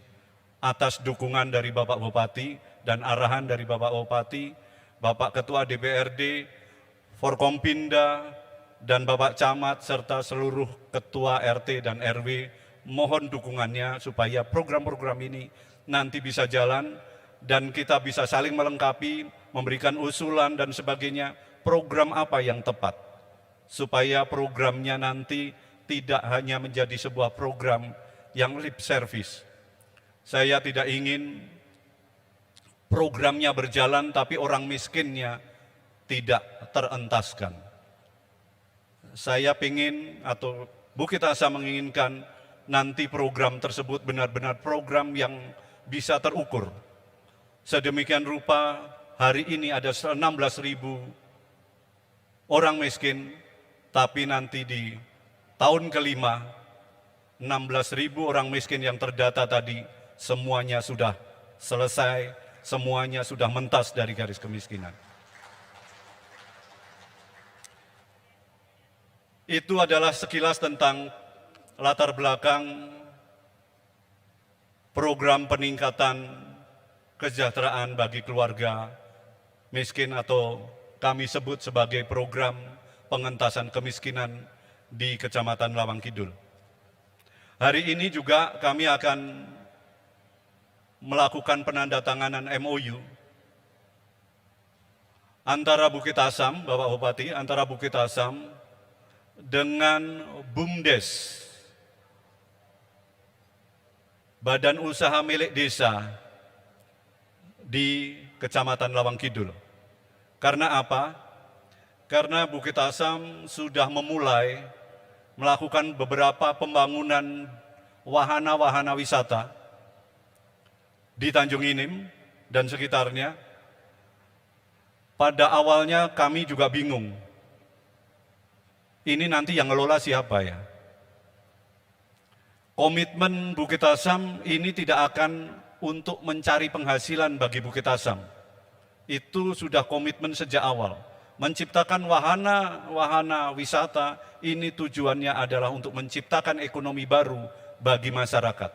atas dukungan dari Bapak Bupati dan arahan dari Bapak Bupati, Bapak Ketua DPRD, Forkompinda, dan Bapak Camat serta seluruh Ketua RT dan RW. Mohon dukungannya supaya program-program ini nanti bisa jalan dan kita bisa saling melengkapi, memberikan usulan dan sebagainya, program apa yang tepat, supaya programnya nanti tidak hanya menjadi sebuah program yang lip service. Saya tidak ingin programnya berjalan tapi orang miskinnya tidak terentaskan. Saya ingin atau Bukit Asam menginginkan nanti program tersebut benar-benar program yang bisa terukur. Sedemikian rupa hari ini ada 16.000 orang miskin, tapi nanti di tahun kelima 16.000 orang miskin yang terdata tadi semuanya sudah selesai, semuanya sudah mentas dari garis kemiskinan. Itu adalah sekilas tentang latar belakang program peningkatan kesejahteraan bagi keluarga miskin atau kami sebut sebagai program pengentasan kemiskinan di Kecamatan Lawang Kidul. Hari ini juga kami akan melakukan penandatanganan MOU antara Bukit Asam, Bapak Bupati, antara Bukit Asam dengan BUMDes, Badan Usaha Milik Desa di Kecamatan Lawang Kidul. Karena apa? Karena Bukit Asam sudah memulai melakukan beberapa pembangunan wahana-wahana wisata di Tanjung Inim dan sekitarnya. Pada awalnya kami juga bingung, ini nanti yang ngelola siapa ya? Komitmen Bukit Asam ini tidak akan untuk mencari penghasilan bagi Bukit Asam. Itu sudah komitmen sejak awal. Menciptakan wahana-wahana wisata ini tujuannya adalah untuk menciptakan ekonomi baru bagi masyarakat.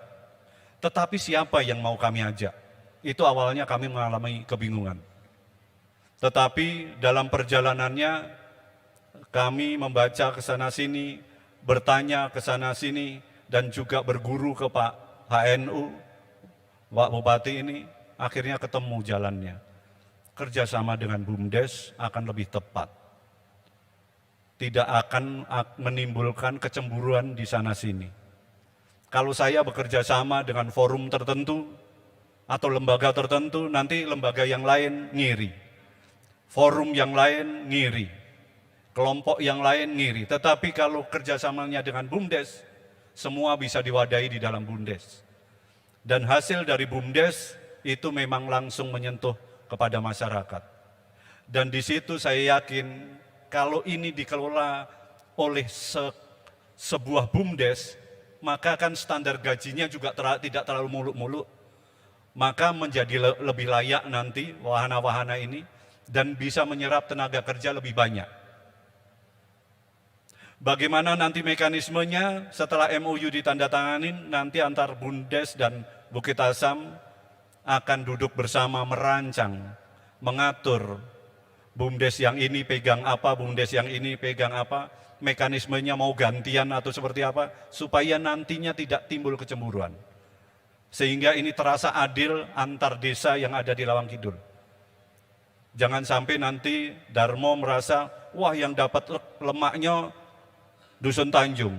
Tetapi siapa yang mau kami ajak? Itu awalnya kami mengalami kebingungan. Tetapi dalam perjalanannya kami membaca ke sana sini, bertanya ke sana sini, dan juga berguru ke Pak HNU, Pak Bupati ini, akhirnya ketemu jalannya. Kerjasama dengan BUMDes akan lebih tepat. Tidak akan menimbulkan kecemburuan di sana sini. Kalau saya bekerja sama dengan forum tertentu atau lembaga tertentu, nanti lembaga yang lain ngiri. Forum yang lain ngiri. Kelompok yang lain ngiri. Tetapi kalau kerjasamanya dengan BUMDes, semua bisa diwadahi di dalam BUMDes. Dan hasil dari BUMDes itu memang langsung menyentuh kepada masyarakat. Dan di situ saya yakin kalau ini dikelola oleh sebuah BUMDes, maka kan standar gajinya juga tidak terlalu muluk-muluk. Maka menjadi lebih layak nanti wahana-wahana ini dan bisa menyerap tenaga kerja lebih banyak. Bagaimana nanti mekanismenya setelah MOU ditandatangani, nanti antar BUMDes dan Bukit Asam akan duduk bersama merancang, mengatur BUMDes yang ini pegang apa, BUMDes yang ini pegang apa, mekanismenya mau gantian atau seperti apa, supaya nantinya tidak timbul kecemburuan. Sehingga ini terasa adil antar desa yang ada di Lawang Kidul. Jangan sampai nanti Darmo merasa, wah yang dapat lemaknya Dusun Tanjung.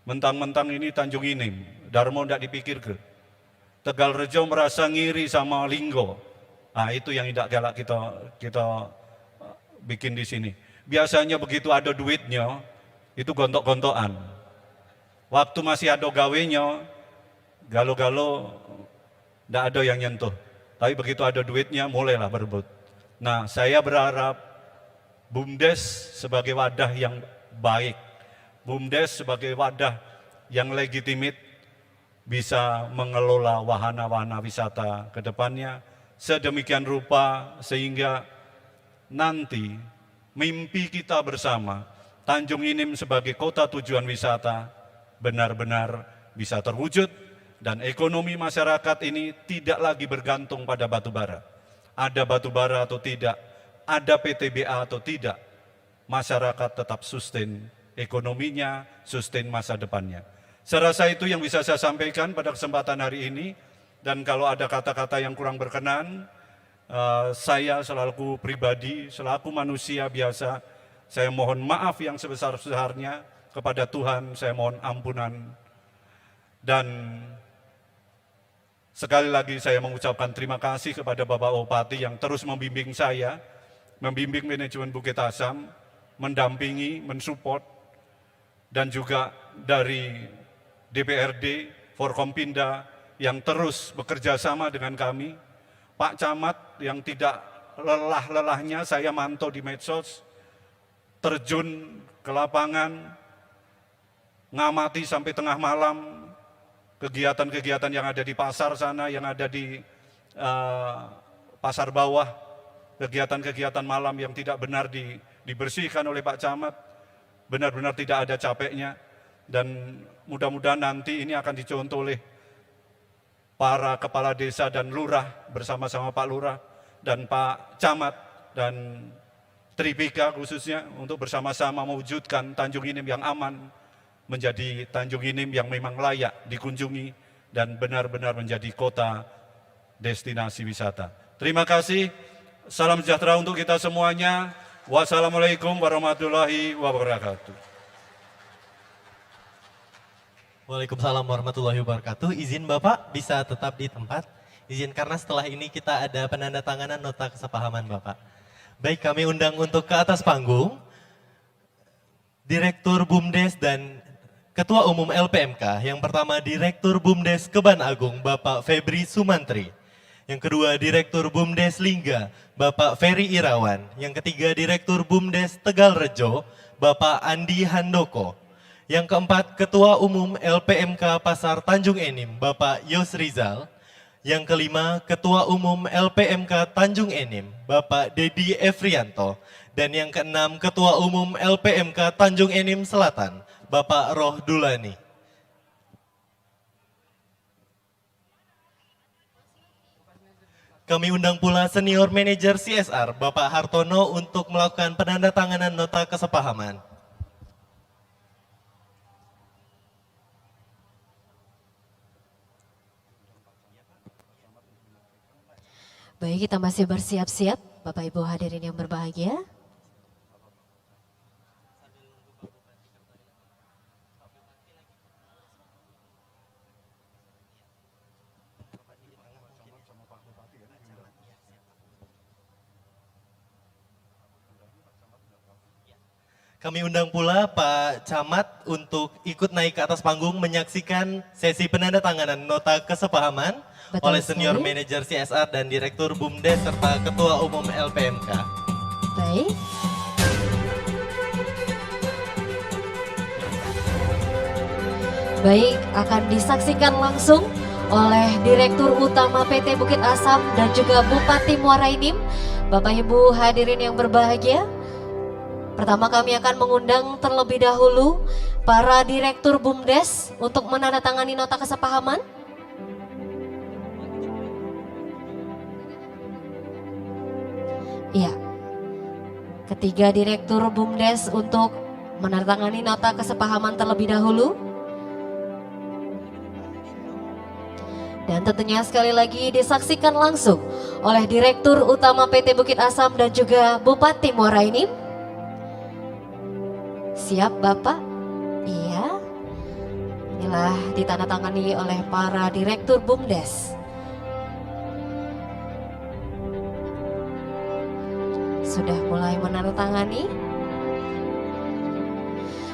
Mentang-mentang ini Tanjung Inim, Darmo tidak dipikir ke. Tegal Rejo merasa ngiri sama Linggo. Nah, itu yang tidak galak kita bikin di sini. Biasanya begitu ada duitnya, itu gontok-gontokan. Waktu masih ada gawenya, galo-galo tidak ada yang nyentuh. Tapi begitu ada duitnya, mulailah berebut. Nah, saya berharap BUMDes sebagai wadah yang baik, BUMDes sebagai wadah yang legitimit, bisa mengelola wahana-wahana wisata ke depannya sedemikian rupa sehingga nanti mimpi kita bersama Tanjung Inim sebagai kota tujuan wisata benar-benar bisa terwujud dan ekonomi masyarakat ini tidak lagi bergantung pada batu bara. Ada batu bara atau tidak, ada PTBA atau tidak, masyarakat tetap sustain ekonominya, sustain masa depannya. Saya rasa itu yang bisa saya sampaikan pada kesempatan hari ini. Dan kalau ada kata-kata yang kurang berkenan, saya selaku pribadi, selaku manusia biasa, saya mohon maaf yang sebesar-besarnya kepada Tuhan, saya mohon ampunan. Dan sekali lagi saya mengucapkan terima kasih kepada Bapak Bupati yang terus membimbing saya, membimbing manajemen Bukit Asam, mendampingi, mensupport, dan juga dari DPRD, Forkompinda yang terus bekerja sama dengan kami, Pak Camat yang tidak lelah-lelahnya saya mantau di medsos, terjun ke lapangan, ngamati sampai tengah malam, kegiatan-kegiatan yang ada di pasar sana, yang ada di pasar bawah, kegiatan-kegiatan malam yang tidak benar dibersihkan oleh Pak Camat, benar-benar tidak ada capeknya. Dan mudah-mudahan nanti ini akan dicontoh oleh para kepala desa dan lurah bersama-sama Pak Lurah dan Pak Camat dan Tripika khususnya untuk bersama-sama mewujudkan Tanjung Inim yang aman menjadi Tanjung Inim yang memang layak dikunjungi dan benar-benar menjadi kota destinasi wisata. Terima kasih, salam sejahtera untuk kita semuanya. Wassalamualaikum warahmatullahi wabarakatuh. Waalaikumsalam warahmatullahi wabarakatuh. Izin Bapak bisa tetap di tempat. Izin karena setelah ini kita ada penandatanganan nota kesepahaman Bapak. Baik, kami undang untuk ke atas panggung Direktur BUMDes dan Ketua Umum LPMK. Yang pertama Direktur BUMDes Keban Agung Bapak Febri Sumantri. Yang kedua Direktur BUMDes Lingga Bapak Ferry Irawan. Yang ketiga Direktur BUMDes Tegal Rejo Bapak Andi Handoko. Yang keempat Ketua Umum LPMK Pasar Tanjung Enim Bapak Yos Rizal. Yang kelima Ketua Umum LPMK Tanjung Enim Bapak Dedi Efrianto. Dan yang keenam Ketua Umum LPMK Tanjung Enim Selatan Bapak Roh Dulani. Kami undang pula Senior Manager CSR Bapak Hartono untuk melakukan penandatanganan nota kesepahaman. Baik, kita masih bersiap-siap, Bapak Ibu hadirin yang berbahagia. Kami undang pula Pak Camat untuk ikut naik ke atas panggung menyaksikan sesi penandatanganan nota kesepahaman Betul oleh Senior sekali. Manager CSR dan Direktur BUMDes serta Ketua Umum LPMK. Baik. Baik, akan disaksikan langsung oleh Direktur Utama PT Bukit Asam dan juga Bupati Muara Enim. Bapak Ibu hadirin yang berbahagia, pertama kami akan mengundang terlebih dahulu para Direktur BUMDes untuk menandatangani nota kesepahaman. Iya, ketiga Direktur BUMDes untuk menandatangani nota kesepahaman terlebih dahulu. Dan tentunya sekali lagi disaksikan langsung oleh Direktur Utama PT Bukit Asam dan juga Bupati Muara Enim. Siap Bapak? Iya. Inilah ditandatangani oleh para Direktur BUMDes. Sudah mulai menandatangani.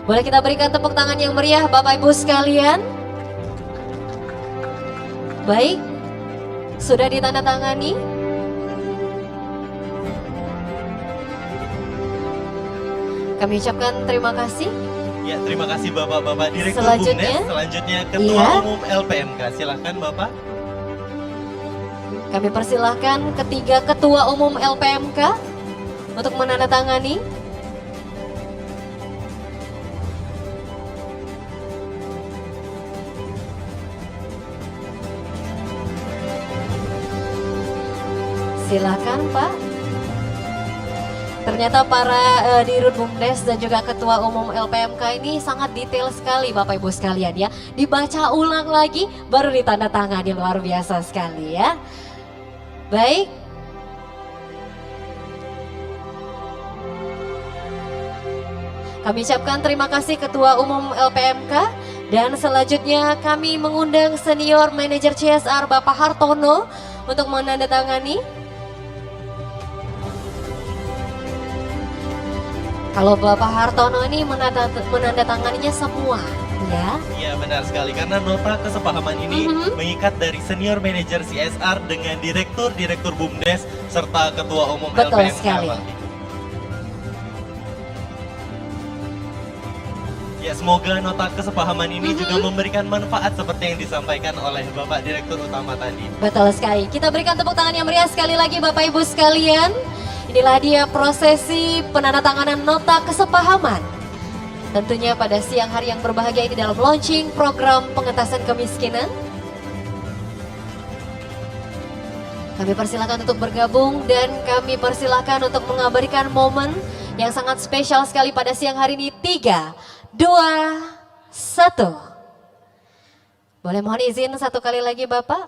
Boleh kita berikan tepuk tangan yang meriah Bapak Ibu sekalian. Baik, sudah ditandatangani. Kami ucapkan terima kasih. Ya, terima kasih Bapak-Bapak Direktur Selanjutnya? BUMDes. Selanjutnya Ketua Iya. Umum LPMK. Silakan Bapak. Kami persilahkan ketiga Ketua Umum LPMK untuk menandatangani. Silakan Pak. Ternyata para Dirut BUMDes dan juga Ketua Umum LPMK ini sangat detail sekali Bapak Ibu sekalian ya. Dibaca ulang lagi baru ditandatangani, luar biasa sekali ya. Baik. Kami ucapkan terima kasih Ketua Umum LPMK Dan selanjutnya kami mengundang Senior Manager CSR Bapak Hartono untuk menandatangani. Kalau Bapak Hartono ini menandatanganinya semua, ya. Iya benar sekali, karena nota kesepahaman ini mengikat dari Senior Manager CSR dengan Direktur BUMDes serta Ketua Umum Betul LPMK. sekali. Pak. Ya, semoga nota kesepahaman ini juga memberikan manfaat seperti yang disampaikan oleh Bapak Direktur Utama tadi. Betul sekali. Kita berikan tepuk tangan yang meriah sekali lagi Bapak Ibu sekalian. Inilah dia prosesi penandatanganan nota kesepahaman. Tentunya pada siang hari yang berbahagia ini dalam launching program pengentasan kemiskinan. Kami persilakan untuk bergabung dan kami persilakan untuk mengabadikan momen yang sangat spesial sekali pada siang hari ini. 3, 2, 1. Boleh mohon izin satu kali lagi Bapak?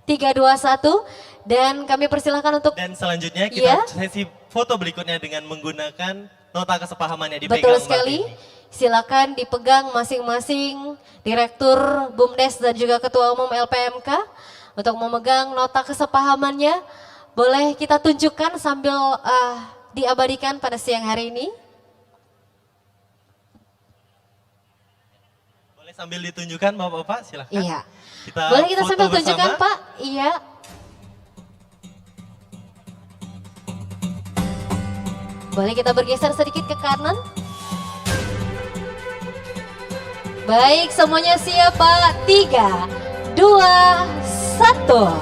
3, 2, 1. Dan kami persilakan untuk... Dan selanjutnya kita Ya. sesi foto berikutnya dengan menggunakan nota kesepahaman yang dipegang Betul Mbak sekali. Vini. Silakan dipegang masing-masing Direktur BUMDes dan juga Ketua Umum LPMK untuk memegang nota kesepahamannya. Boleh kita tunjukkan sambil diabadikan pada siang hari ini. Boleh sambil ditunjukkan Bapak-Bapak, silahkan. Iya. Kita Boleh kita foto sambil tunjukkan bersama. Pak? Iya. Boleh kita bergeser sedikit ke kanan? Baik, semuanya siap Pak. 3, 2, 1.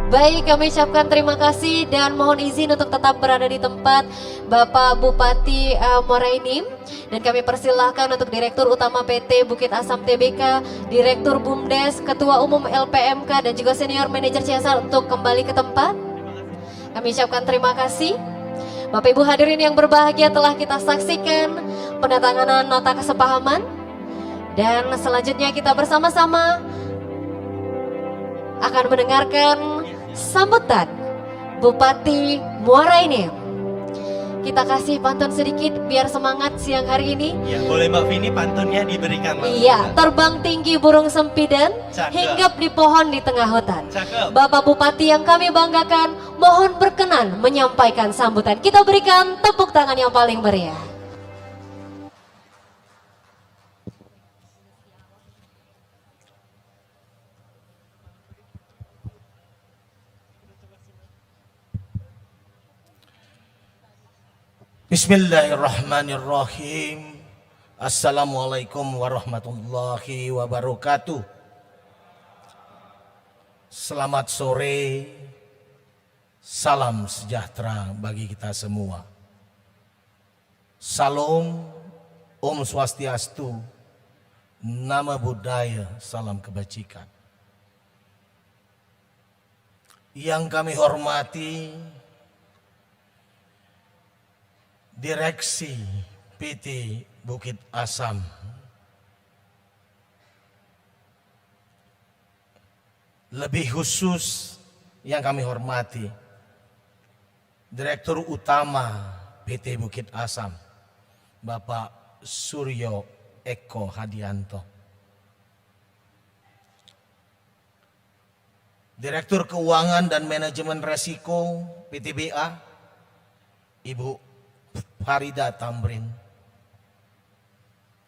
Baik, kami ucapkan terima kasih dan mohon izin untuk tetap berada di tempat Bapak Bupati Muara Enim. Dan kami persilahkan untuk Direktur Utama PT Bukit Asam Tbk, Direktur BUMDes, Ketua Umum LPMK dan juga Senior Manager CSR untuk kembali ke tempat. Kami ucapkan terima kasih. Bapak Ibu hadirin yang berbahagia, telah kita saksikan penandatanganan nota kesepahaman. Dan selanjutnya kita bersama-sama akan mendengarkan sambutan Bupati Muara Enim. Kita kasih pantun sedikit biar semangat siang hari ini. Ya, boleh Mbak Vini pantunnya diberikan Mbak. Iya, terbang tinggi burung sempidan, Cakep. hinggap di pohon di tengah hutan. Cakep. Bapak Bupati yang kami banggakan, mohon berkenan menyampaikan sambutan. Kita berikan tepuk tangan yang paling meriah. Bismillahirrahmanirrahim. Assalamualaikum warahmatullahi wabarakatuh. Selamat sore, salam sejahtera bagi kita semua. Salam, Om Swastiastu, Nama Budaya, salam kebajikan. Yang kami hormati Direksi PT Bukit Asam, lebih khusus yang kami hormati Direktur Utama PT Bukit Asam, Bapak Suryo Eko Hadianto, Direktur Keuangan dan Manajemen Resiko PTBA, Ibu Farida Tamrin.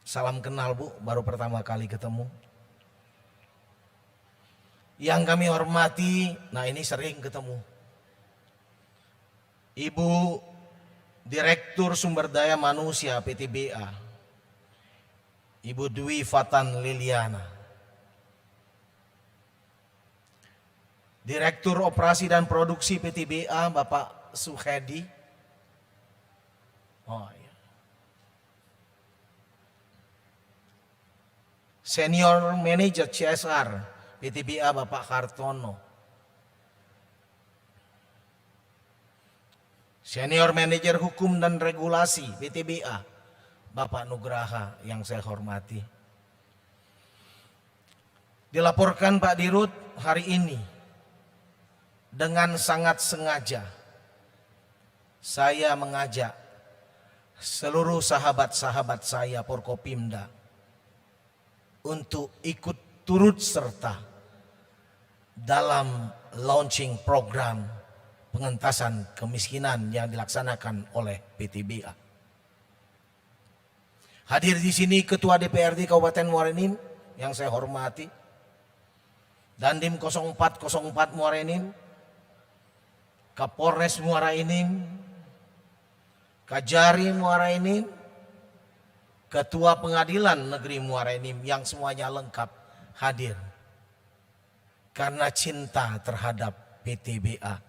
Salam kenal Bu, baru pertama kali ketemu. Yang kami hormati, nah ini sering ketemu, Ibu Direktur Sumber Daya Manusia PTBA, Ibu Dwi Fatan Liliana. Direktur Operasi dan Produksi PTBA Bapak Suhedi. Oh, ya. Senior Manager CSR PTBA Bapak Hartono. Senior Manager Hukum dan Regulasi PTBA Bapak Nugraha yang saya hormati. Dilaporkan Pak Dirut hari ini dengan sangat sengaja saya mengajak seluruh sahabat-sahabat saya Forkopimda untuk ikut turut serta dalam launching program pengentasan kemiskinan yang dilaksanakan oleh PTBA. Hadir di sini Ketua DPRD Kabupaten Muara Enim yang saya hormati, Dandim 0404 Muara Enim, Kapolres Muara Enim, Kajari Muara Enim, Ketua Pengadilan Negeri Muara Enim yang semuanya lengkap hadir karena cinta terhadap PTBA.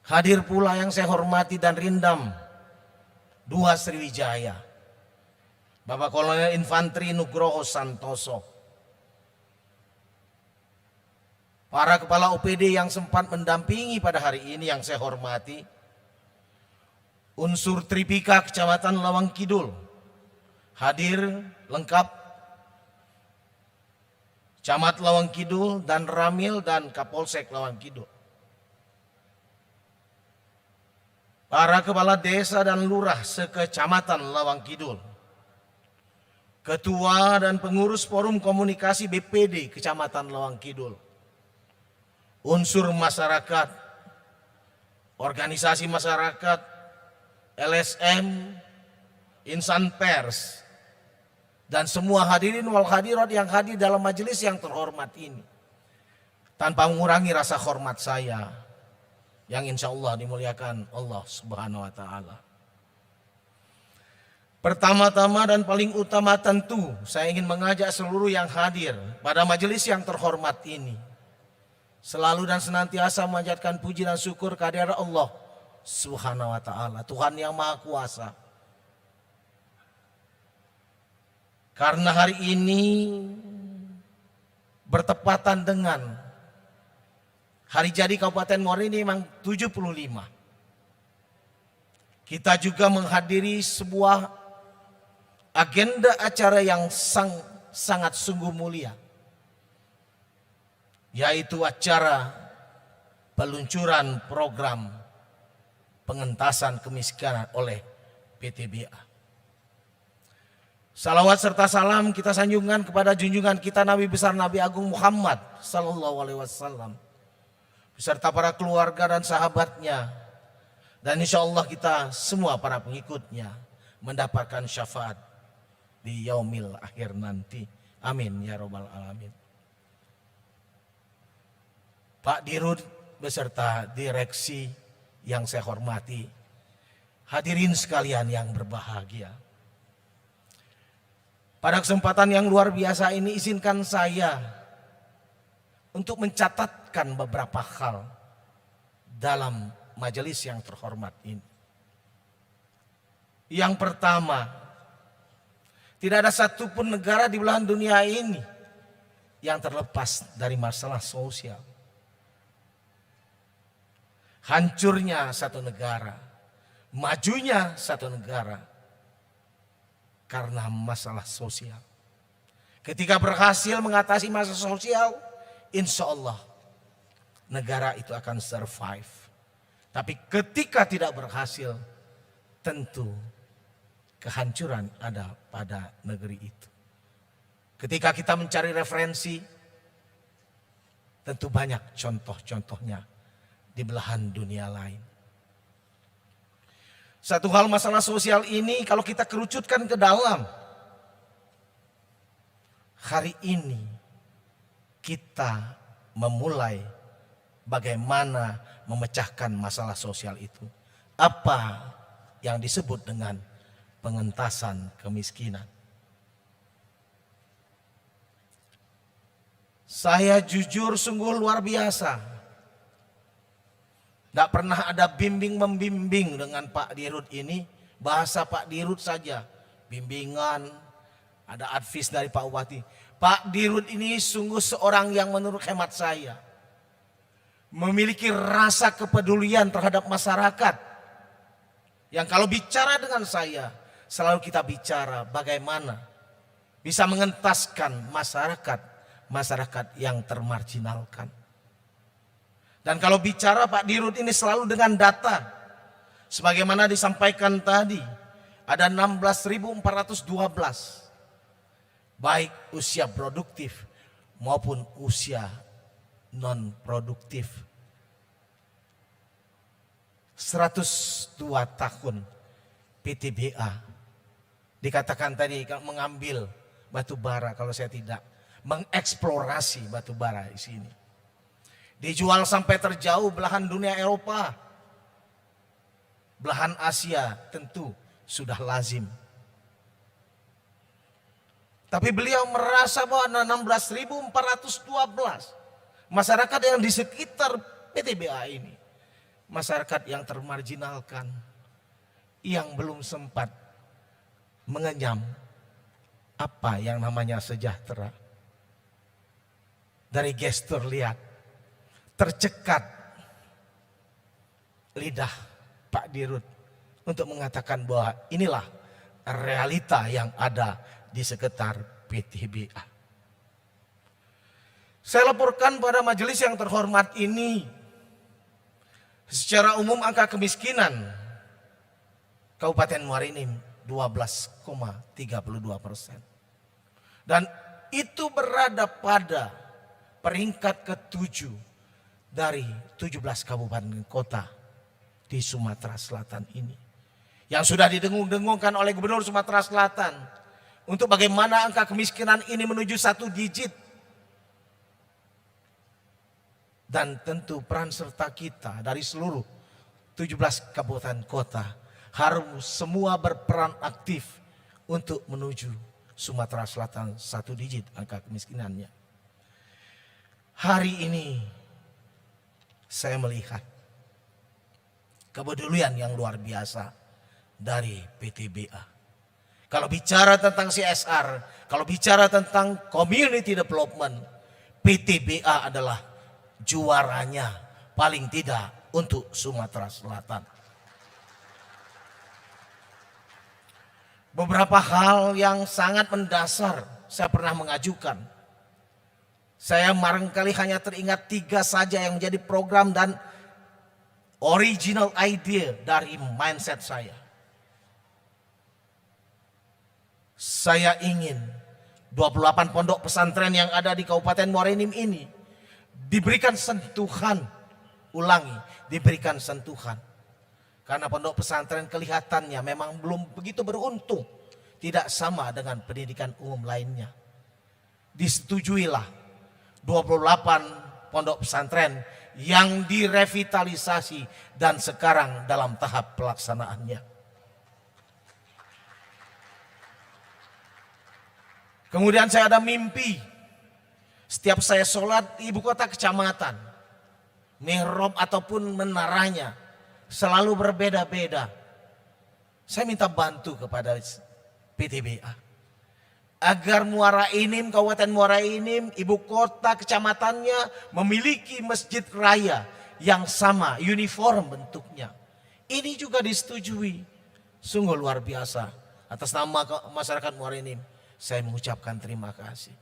Hadir pula yang saya hormati dan rindam Dua Sriwijaya, Bapak Kolonel Infanteri Nugroho Santoso, para kepala OPD yang sempat mendampingi pada hari ini yang saya hormati, unsur Tripika Kecamatan Lawang Kidul hadir lengkap, Camat Lawang Kidul dan Ramil dan Kapolsek Lawang Kidul. Para kepala desa dan lurah sekecamatan Lawang Kidul, ketua dan pengurus forum komunikasi BPD Kecamatan Lawang Kidul, unsur masyarakat, organisasi masyarakat, LSM, insan pers, dan semua hadirin wal hadirat yang hadir dalam majelis yang terhormat ini. Tanpa mengurangi rasa hormat saya yang insya Allah dimuliakan Allah Subhanahu wa Ta'ala. Pertama-tama dan paling utama tentu saya ingin mengajak seluruh yang hadir pada majelis yang terhormat ini selalu dan senantiasa memanjatkan puji dan syukur kehadirat Allah Subhanahu wa Ta'ala, Tuhan yang Maha Kuasa. Karena hari ini bertepatan dengan hari jadi Kabupaten Muara Enim memang 75. Kita juga menghadiri sebuah agenda acara yang sangat sungguh mulia, yaitu acara peluncuran program pengentasan kemiskinan oleh PTBA. Salawat serta salam kita sanjungkan kepada junjungan kita Nabi besar Nabi Agung Muhammad Sallallahu Alaihi Wasallam beserta para keluarga dan sahabatnya, dan insya Allah kita semua para pengikutnya mendapatkan syafaat di yaumil akhir nanti. Amin ya robbal alamin. Pak Dirut beserta direksi yang saya hormati, hadirin sekalian yang berbahagia. Pada kesempatan yang luar biasa ini izinkan saya untuk mencatatkan beberapa hal dalam majelis yang terhormat ini. Yang pertama, tidak ada satupun negara di belahan dunia ini yang terlepas dari masalah sosial. Hancurnya satu negara, majunya satu negara karena masalah sosial. Ketika berhasil mengatasi masalah sosial, insya Allah negara itu akan survive. Tapi ketika tidak berhasil, tentu kehancuran ada pada negeri itu. Ketika kita mencari referensi, tentu banyak contoh-contohnya di belahan dunia lain. Satu hal masalah sosial ini kalau kita kerucutkan ke dalam, hari ini kita memulai bagaimana memecahkan masalah sosial itu. Apa yang disebut dengan pengentasan kemiskinan. Saya jujur sungguh luar biasa. Tidak pernah ada bimbing-membimbing dengan Pak Dirut ini. Bahasa Pak Dirut saja. Bimbingan, ada advis dari Pak Bupati. Pak Dirut ini sungguh seorang yang menurut hemat saya memiliki rasa kepedulian terhadap masyarakat. Yang kalau bicara dengan saya, selalu kita bicara bagaimana bisa mengentaskan masyarakat yang termarginalkan. Dan kalau bicara Pak Dirut ini selalu dengan data. Sebagaimana disampaikan tadi, ada 16.412 baik usia produktif maupun usia non produktif. 102 tahun PTBA. Dikatakan tadi mengambil batu bara, kalau saya tidak mengeksplorasi batu bara di sini. Dijual sampai terjauh belahan dunia Eropa. Belahan Asia tentu sudah lazim. Tapi beliau merasa bahwa 16.412 masyarakat yang di sekitar PTBA ini, masyarakat yang termarginalkan, yang belum sempat mengenyam apa yang namanya sejahtera. Dari gestur lihat, tercekat lidah Pak Dirut untuk mengatakan bahwa inilah realita yang ada di sekitar PTBA. Saya laporkan pada majelis yang terhormat ini, secara umum angka kemiskinan Kabupaten Muara Enim 12,32%. Dan itu berada pada peringkat ke-7 dari 17 kabupaten kota di Sumatera Selatan ini. Yang sudah didengung-dengungkan oleh Gubernur Sumatera Selatan untuk bagaimana angka kemiskinan ini menuju 1 digit. Dan tentu peran serta kita dari seluruh 17 kabupaten kota harus semua berperan aktif untuk menuju Sumatera Selatan 1 digit angka kemiskinannya. Hari ini saya melihat kepedulian yang luar biasa dari PTBA. Kalau bicara tentang CSR, kalau bicara tentang community development, PTBA adalah juaranya paling tidak untuk Sumatera Selatan. Beberapa hal yang sangat mendasar saya pernah mengajukan. Saya barangkali hanya teringat 3 saja yang menjadi program dan original idea dari mindset saya. Saya ingin 28 pondok pesantren yang ada di Kabupaten Muara Enim ini diberikan sentuhan, ulangi, diberikan sentuhan. Karena pondok pesantren kelihatannya memang belum begitu beruntung, tidak sama dengan pendidikan umum lainnya. Disetujuilah 28 pondok pesantren yang direvitalisasi dan sekarang dalam tahap pelaksanaannya. Kemudian saya ada mimpi, setiap saya sholat di ibu kota kecamatan, mihrab ataupun menaranya selalu berbeda-beda. Saya minta bantu kepada PTBA agar Muara Enim, Kabupaten Muara Enim, ibu kota kecamatannya memiliki masjid raya yang sama, uniform bentuknya. Ini juga disetujui. Sungguh luar biasa. Atas nama masyarakat Muara Enim, saya mengucapkan terima kasih.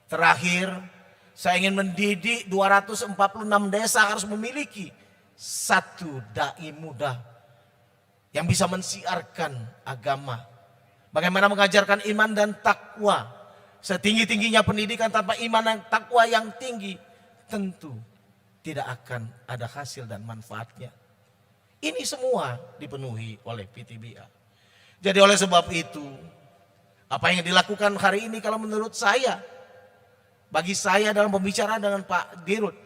Terakhir, saya ingin mendidik 246 desa harus memiliki 1 dai muda yang bisa mensiarkan agama. Bagaimana mengajarkan iman dan takwa. Setinggi-tingginya pendidikan tanpa iman dan takwa yang tinggi, tentu tidak akan ada hasil dan manfaatnya. Ini semua dipenuhi oleh PTBA. Jadi oleh sebab itu, apa yang dilakukan hari ini kalau menurut saya, bagi saya dalam pembicaraan dengan Pak Dirut,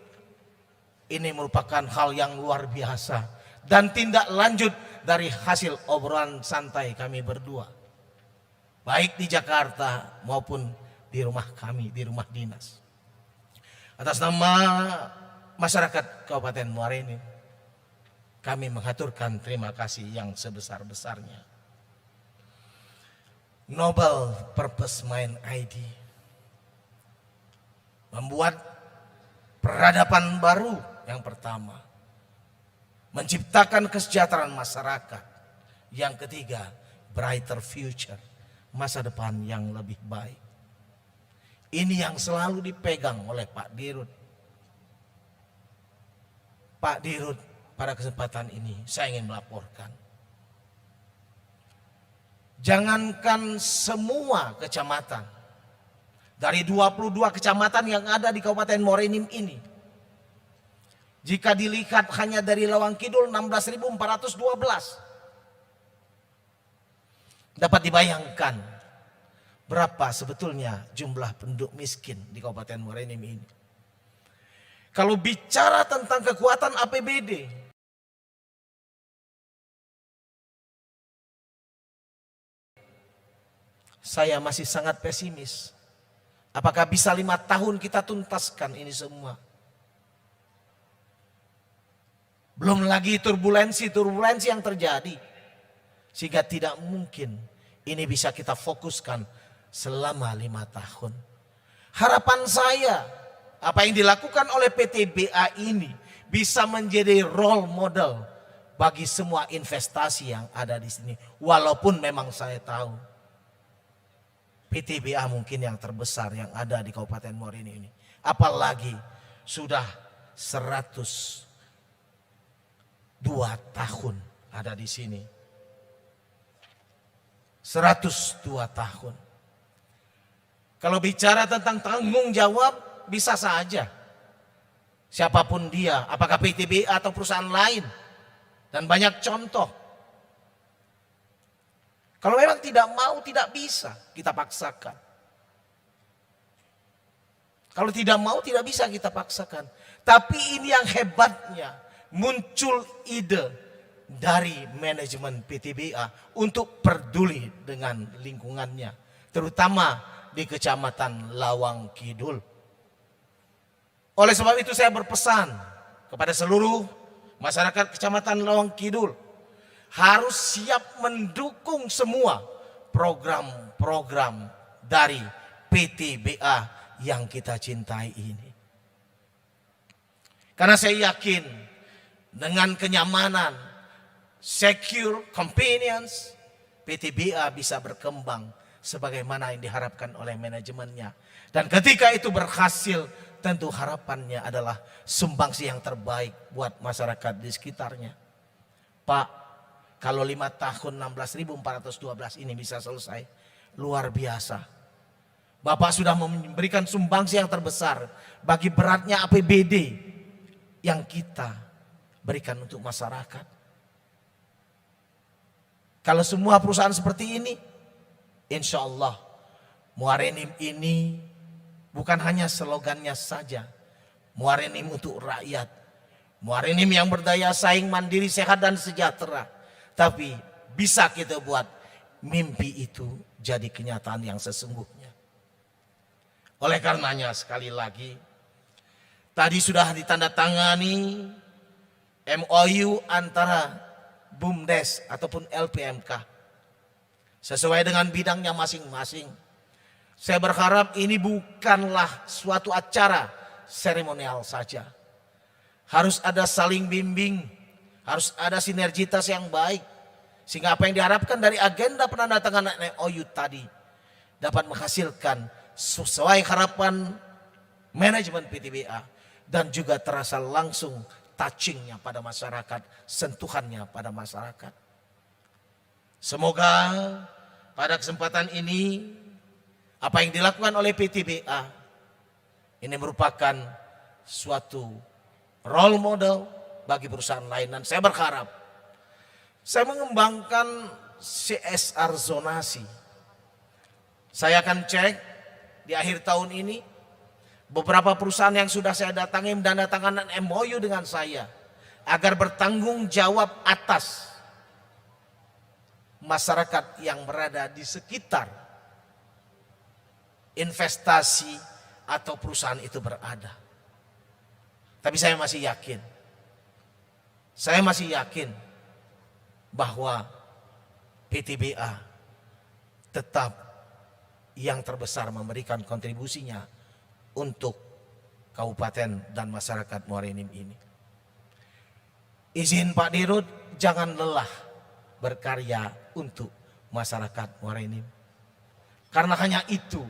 ini merupakan hal yang luar biasa dan tindak lanjut dari hasil obrolan santai kami berdua. Baik di Jakarta maupun di rumah kami, di rumah dinas. Atas nama masyarakat Kabupaten Muara Enim, kami mengaturkan terima kasih yang sebesar-besarnya. Noble Purpose Mind ID membuat peradaban baru yang pertama, menciptakan kesejahteraan masyarakat. Yang ketiga, brighter future, masa depan yang lebih baik. Ini yang selalu dipegang oleh Pak Dirut. Pak Dirut pada kesempatan ini saya ingin melaporkan. Jangankan semua kecamatan, dari 22 kecamatan yang ada di Kabupaten Muara Enim ini, jika dilihat hanya dari Lawang Kidul 16.412, dapat dibayangkan berapa sebetulnya jumlah penduduk miskin di Kabupaten Muara Enim ini. Kalau bicara tentang kekuatan APBD, saya masih sangat pesimis. Apakah bisa 5 tahun kita tuntaskan ini semua? Belum lagi turbulensi yang terjadi. Sehingga tidak mungkin ini bisa kita fokuskan selama 5 tahun. Harapan saya, apa yang dilakukan oleh PTBA ini bisa menjadi role model bagi semua investasi yang ada di sini. Walaupun memang saya tahu PTBA mungkin yang terbesar yang ada di Kabupaten Muara Enim ini. Apalagi sudah 102 tahun ada di sini. 102 tahun. Kalau bicara tentang tanggung jawab, bisa saja. Siapapun dia, apakah PTBA atau perusahaan lain. Dan banyak contoh. Kalau memang tidak mau, tidak bisa kita paksakan. Kalau tidak mau, tidak bisa kita paksakan. Tapi ini yang hebatnya, muncul ide dari manajemen PTBA untuk peduli dengan lingkungannya. Terutama di Kecamatan Lawang Kidul. Oleh sebab itu saya berpesan kepada seluruh masyarakat Kecamatan Lawang Kidul, harus siap mendukung semua program-program dari PTBA yang kita cintai ini. Karena saya yakin dengan kenyamanan, secure, convenience, PTBA bisa berkembang sebagaimana yang diharapkan oleh manajemennya. Dan ketika itu berhasil, tentu harapannya adalah sumbangsi yang terbaik buat masyarakat di sekitarnya. Pak, kalau 5 tahun 16.412 ini bisa selesai, luar biasa. Bapak sudah memberikan sumbangsi yang terbesar bagi beratnya APBD yang kita berikan untuk masyarakat. Kalau semua perusahaan seperti ini, insya Allah Muara Enim ini bukan hanya slogannya saja. Muara Enim untuk rakyat. Muara Enim yang berdaya saing, mandiri, sehat dan sejahtera. Tapi bisa kita buat mimpi itu jadi kenyataan yang sesungguhnya. Oleh karenanya sekali lagi, tadi sudah ditandatangani MOU antara BUMDes ataupun LPMK. Sesuai dengan bidangnya masing-masing. Saya berharap ini bukanlah suatu acara seremonial saja. Harus ada saling bimbing, harus ada sinergitas yang baik. Sehingga apa yang diharapkan dari agenda penandatanganan MOU tadi dapat menghasilkan sesuai harapan manajemen PTBA. Dan juga terasa langsung touchingnya pada masyarakat, sentuhannya pada masyarakat. Semoga pada kesempatan ini apa yang dilakukan oleh PTBA ini merupakan suatu role model bagi perusahaan lain. Dan saya berharap saya mengembangkan CSR zonasi. Saya akan cek di akhir tahun ini beberapa perusahaan yang sudah saya datangi menandatangani MOU dengan saya agar bertanggung jawab atas masyarakat yang berada di sekitar investasi atau perusahaan itu berada. Tapi saya masih yakin bahwa PTBA tetap yang terbesar memberikan kontribusinya untuk kabupaten dan masyarakat Muara Enim ini. Izin Pak Dirut, jangan lelah berkarya untuk masyarakat Muara Enim. Karena hanya itu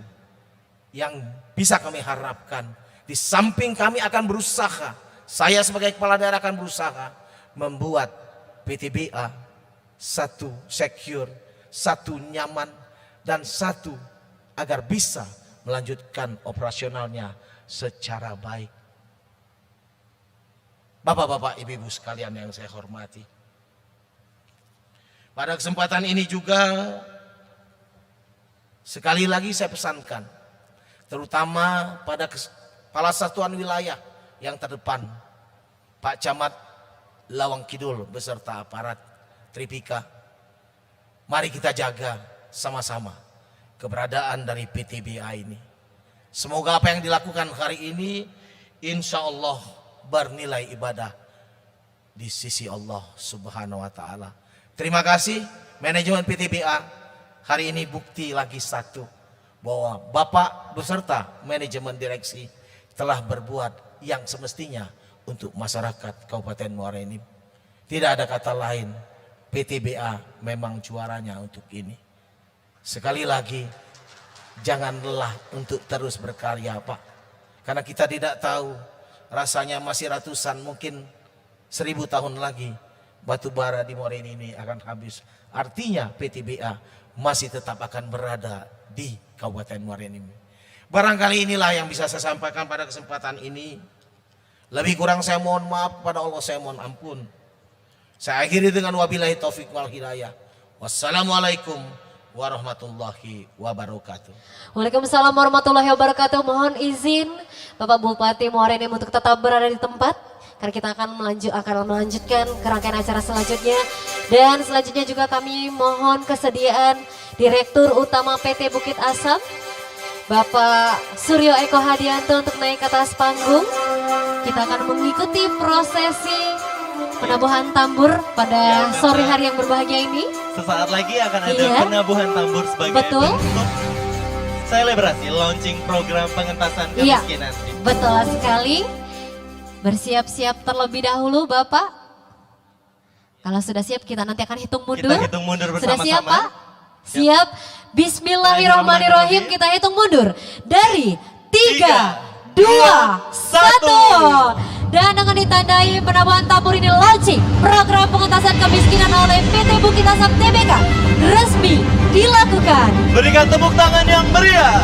yang bisa kami harapkan. Di samping kami akan berusaha, saya sebagai kepala daerah akan berusaha membuat PTBA satu secure, satu nyaman, dan satu agar bisa melanjutkan operasionalnya secara baik. Bapak-bapak, ibu-ibu sekalian yang saya hormati, pada kesempatan ini juga sekali lagi saya pesankan, terutama pada kepala satuan wilayah yang terdepan, Pak Camat Lawang Kidul beserta aparat Tripika, mari kita jaga sama-sama keberadaan dari PTBA ini. Semoga apa yang dilakukan hari ini insya Allah bernilai ibadah di sisi Allah Subhanahu wa Ta'ala. Terima kasih manajemen PTBA. Hari ini bukti lagi satu bahwa Bapak beserta manajemen direksi telah berbuat yang semestinya untuk masyarakat Kabupaten Muara Enim. Tidak ada kata lain, PTBA memang juaranya untuk ini. Sekali lagi, jangan lelah untuk terus berkarya, Pak. Karena kita tidak tahu, rasanya masih ratusan, mungkin 1000 tahun lagi batu bara di Muara Enim ini akan habis. Artinya PTBA masih tetap akan berada di Kabupaten Muara Enim. Barangkali inilah yang bisa saya sampaikan pada kesempatan ini. Lebih kurang saya mohon maaf pada Allah, saya mohon ampun. Saya akhiri dengan wabillahi taufik wal hidayah. Wassalamualaikum warahmatullahi wabarakatuh. Waalaikumsalam warahmatullahi wabarakatuh. Mohon izin Bapak Bupati Muara Enim untuk tetap berada di tempat, karena kita akan melanjutkan ke rangkaian acara selanjutnya. Dan selanjutnya juga kami mohon kesediaan Direktur Utama PT Bukit Asam, Bapak Suryo Eko Hadianto untuk naik ke atas panggung. Kita akan mengikuti prosesi penabuhan tambur pada sore hari yang berbahagia ini. Sesaat lagi akan ada Iya. penabuhan tambur sebagai Betul. bentuk selebrasi launching program pengentasan Iya. kemiskinan. Betul sekali. Bersiap-siap terlebih dahulu Bapak. Kalau sudah siap kita nanti akan hitung mundur. Kita hitung mundur Sudah siap bersama-sama. Pak? Siap. Bismillahirrahmanirrahim. Kita hitung mundur dari 3, 2, 1. Dan dengan ditandai penabuhan tambur ini launching program pengentasan kemiskinan oleh PT Bukit Asam Tbk resmi dilakukan. Berikan tepuk tangan yang meriah.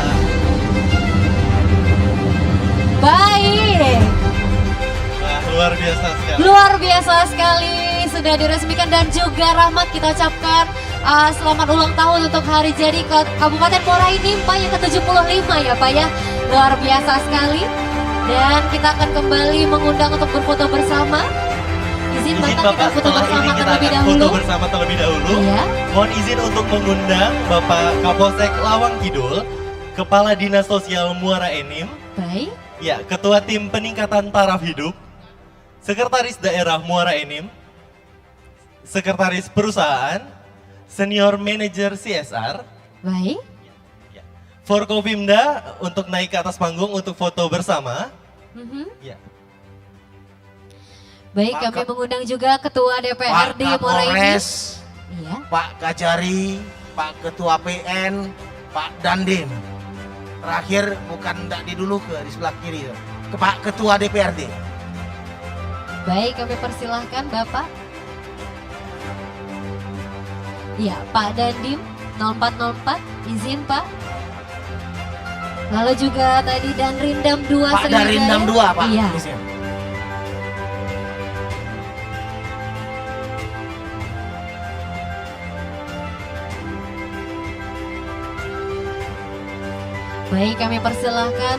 Baik. Wah, luar biasa sekali. Luar biasa sekali sudah diresmikan, dan juga Rahmat kita ucapkan selamat ulang tahun untuk hari jadi Kabupaten Muara Enim Pak yang ke-75 ya Pak ya. Luar biasa sekali. Dan kita akan kembali mengundang untuk berfoto bersama. Izin Bapak kita foto setelah bersama ini kita terlebih akan dahulu. foto bersama terlebih dahulu. Iya. Mohon izin untuk mengundang Bapak Kapolsek Lawang Kidul, Kepala Dinas Sosial Muara Enim, Baik. ya, Ketua Tim Peningkatan Taraf Hidup, Sekretaris Daerah Muara Enim, Sekretaris Perusahaan, Senior Manager CSR, Baik. Forkopimda untuk naik ke atas panggung untuk foto bersama. Mhm. Ya. Baik, Pak kami mengundang juga Ketua DPRD Pak Muara Enim. Kapolres, Iya. Pak Kajari, Pak Ketua PN, Pak Dandim. Terakhir bukan di dulu di sebelah kiri, ke Pak Ketua DPRD. Baik, kami persilahkan Bapak. Iya, Pak Dandim 0404, izin Pak. Lalu juga tadi Dan Rindam 2 Pak Darindam 2, Pak. Iya. Baik, kami persilahkan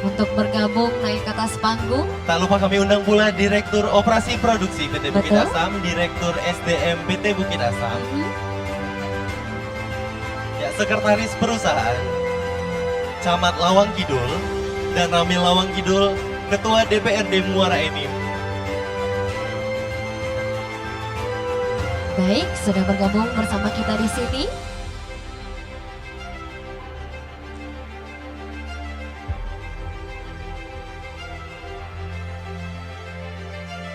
untuk bergabung naik ke atas panggung. Tak lupa kami undang pula Direktur Operasi Produksi PT Bukit Betul. Asam, Direktur SDM PT Bukit Asam, ya, Sekretaris Perusahaan, Camat Lawang Kidul, dan Ramil Lawang Kidul, Ketua DPRD Muara Enim. Baik, sudah bergabung bersama kita di sini.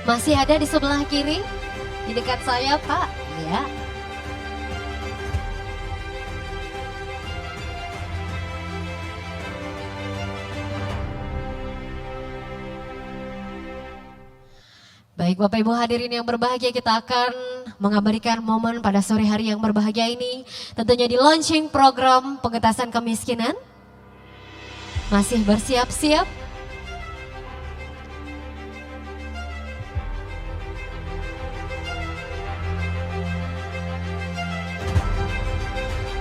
Masih ada di sebelah kiri, di dekat saya Pak. Ya. Baik Bapak Ibu hadirin yang berbahagia, kita akan mengabadikan momen pada sore hari yang berbahagia ini. Tentunya di launching program pengentasan kemiskinan. Masih bersiap-siap.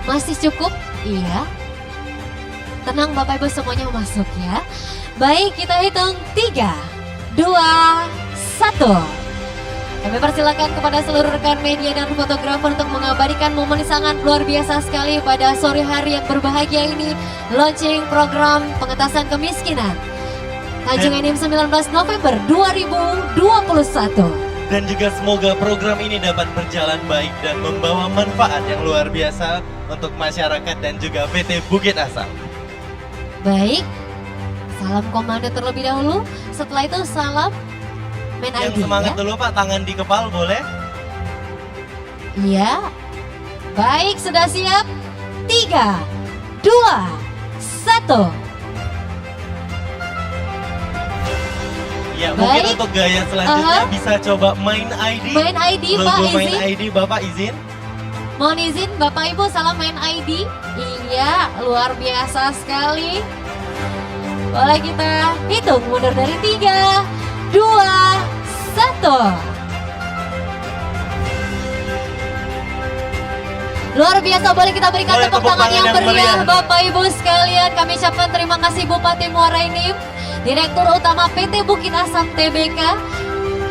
Masih cukup? Iya. Tenang Bapak Ibu semuanya masuk ya. Baik, kita hitung 3, 2, 1. Kami persilakan kepada seluruh rekan media dan fotografer untuk mengabadikan momen sangat luar biasa sekali pada sore hari yang berbahagia ini. Launching program pengentasan kemiskinan. Tanjung Enim 19 November 2021. Dan juga semoga program ini dapat berjalan baik dan membawa manfaat yang luar biasa untuk masyarakat dan juga PT Bukit Asam. Baik, salam komando terlebih dahulu. Setelah itu salam main Yang ID semangat ya. dulu Pak, tangan di kepala boleh? Iya. Baik, sudah siap? 3, 2, 1. Ya, mungkin Baik. untuk gaya selanjutnya Aha. bisa coba main ID. Main ID Pak, Logo main izin. ID Bapak izin. Mohon izin Bapak Ibu, salam main ID. Iya, luar biasa sekali. Boleh kita hitung mundur dari 3, 2, 1. Luar biasa, boleh kita berikan Boleh tepuk tangan yang meriah meriah. Bapak Ibu sekalian. Kami ucapkan terima kasih Bupati Muara Enim, Direktur Utama PT Bukit Asam Tbk,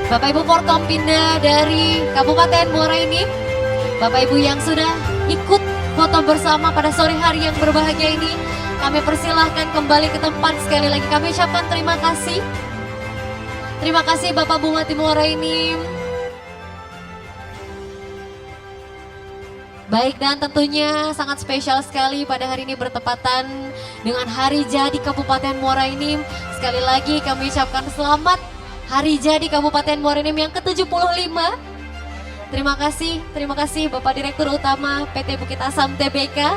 Bapak Ibu Forkompinda dari Kabupaten Muara Enim, Bapak Ibu yang sudah ikut foto bersama pada sore hari yang berbahagia ini. Kami persilahkan kembali ke tempat. Sekali lagi kami ucapkan terima kasih. Terima kasih Bapak Bupati Muara Enim. Baik, dan tentunya sangat spesial sekali pada hari ini bertepatan dengan Hari Jadi Kabupaten Muara Enim. Sekali lagi kami ucapkan selamat Hari Jadi Kabupaten Muara Enim yang ke-75. Terima kasih Bapak Direktur Utama PT Bukit Asam Tbk.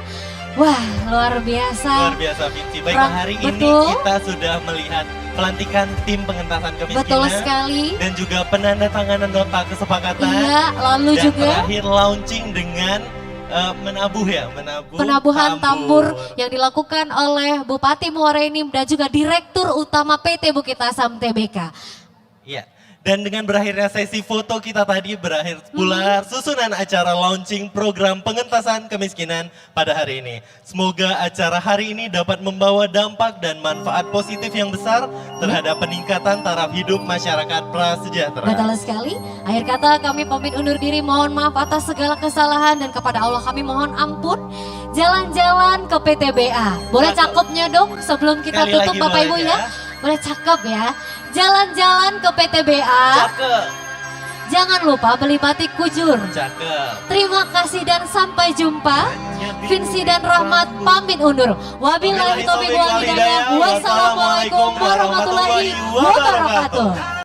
Wah, luar biasa. Luar biasa Vinci. Baik, Pra- hari betul. ini kita sudah melihat pelantikan tim pengentasan kemiskinan. Betul sekali. Dan juga penandatanganan nota kesepakatan. Iya, lalu Dan juga terakhir launching dengan menabuh ya, penabuhan tambur yang dilakukan oleh Bupati Muara Enim dan juga Direktur Utama PT Bukit Asam Tbk. Iya. Dan dengan berakhirnya sesi foto kita tadi berakhir pula susunan acara launching program pengentasan kemiskinan pada hari ini. Semoga acara hari ini dapat membawa dampak dan manfaat positif yang besar terhadap peningkatan taraf hidup masyarakat prasejahtera. Betul sekali. Akhir kata kami pamit undur diri, mohon maaf atas segala kesalahan dan kepada Allah kami mohon ampun. Jalan-jalan ke PTBA. Boleh cakepnya dong sebelum kita Sekali tutup lagi Bapak boleh Ibu ya. ya. Boleh cakep ya. Jalan-jalan ke PTBA. Cakep, Jangan lupa beli batik kujur. cakep. Terima kasih dan sampai jumpa. Vinci dan Rahmat pamit undur. Wabillahi taufiq wal hidayah. Wassalamualaikum warahmatullahi wabarakatuh.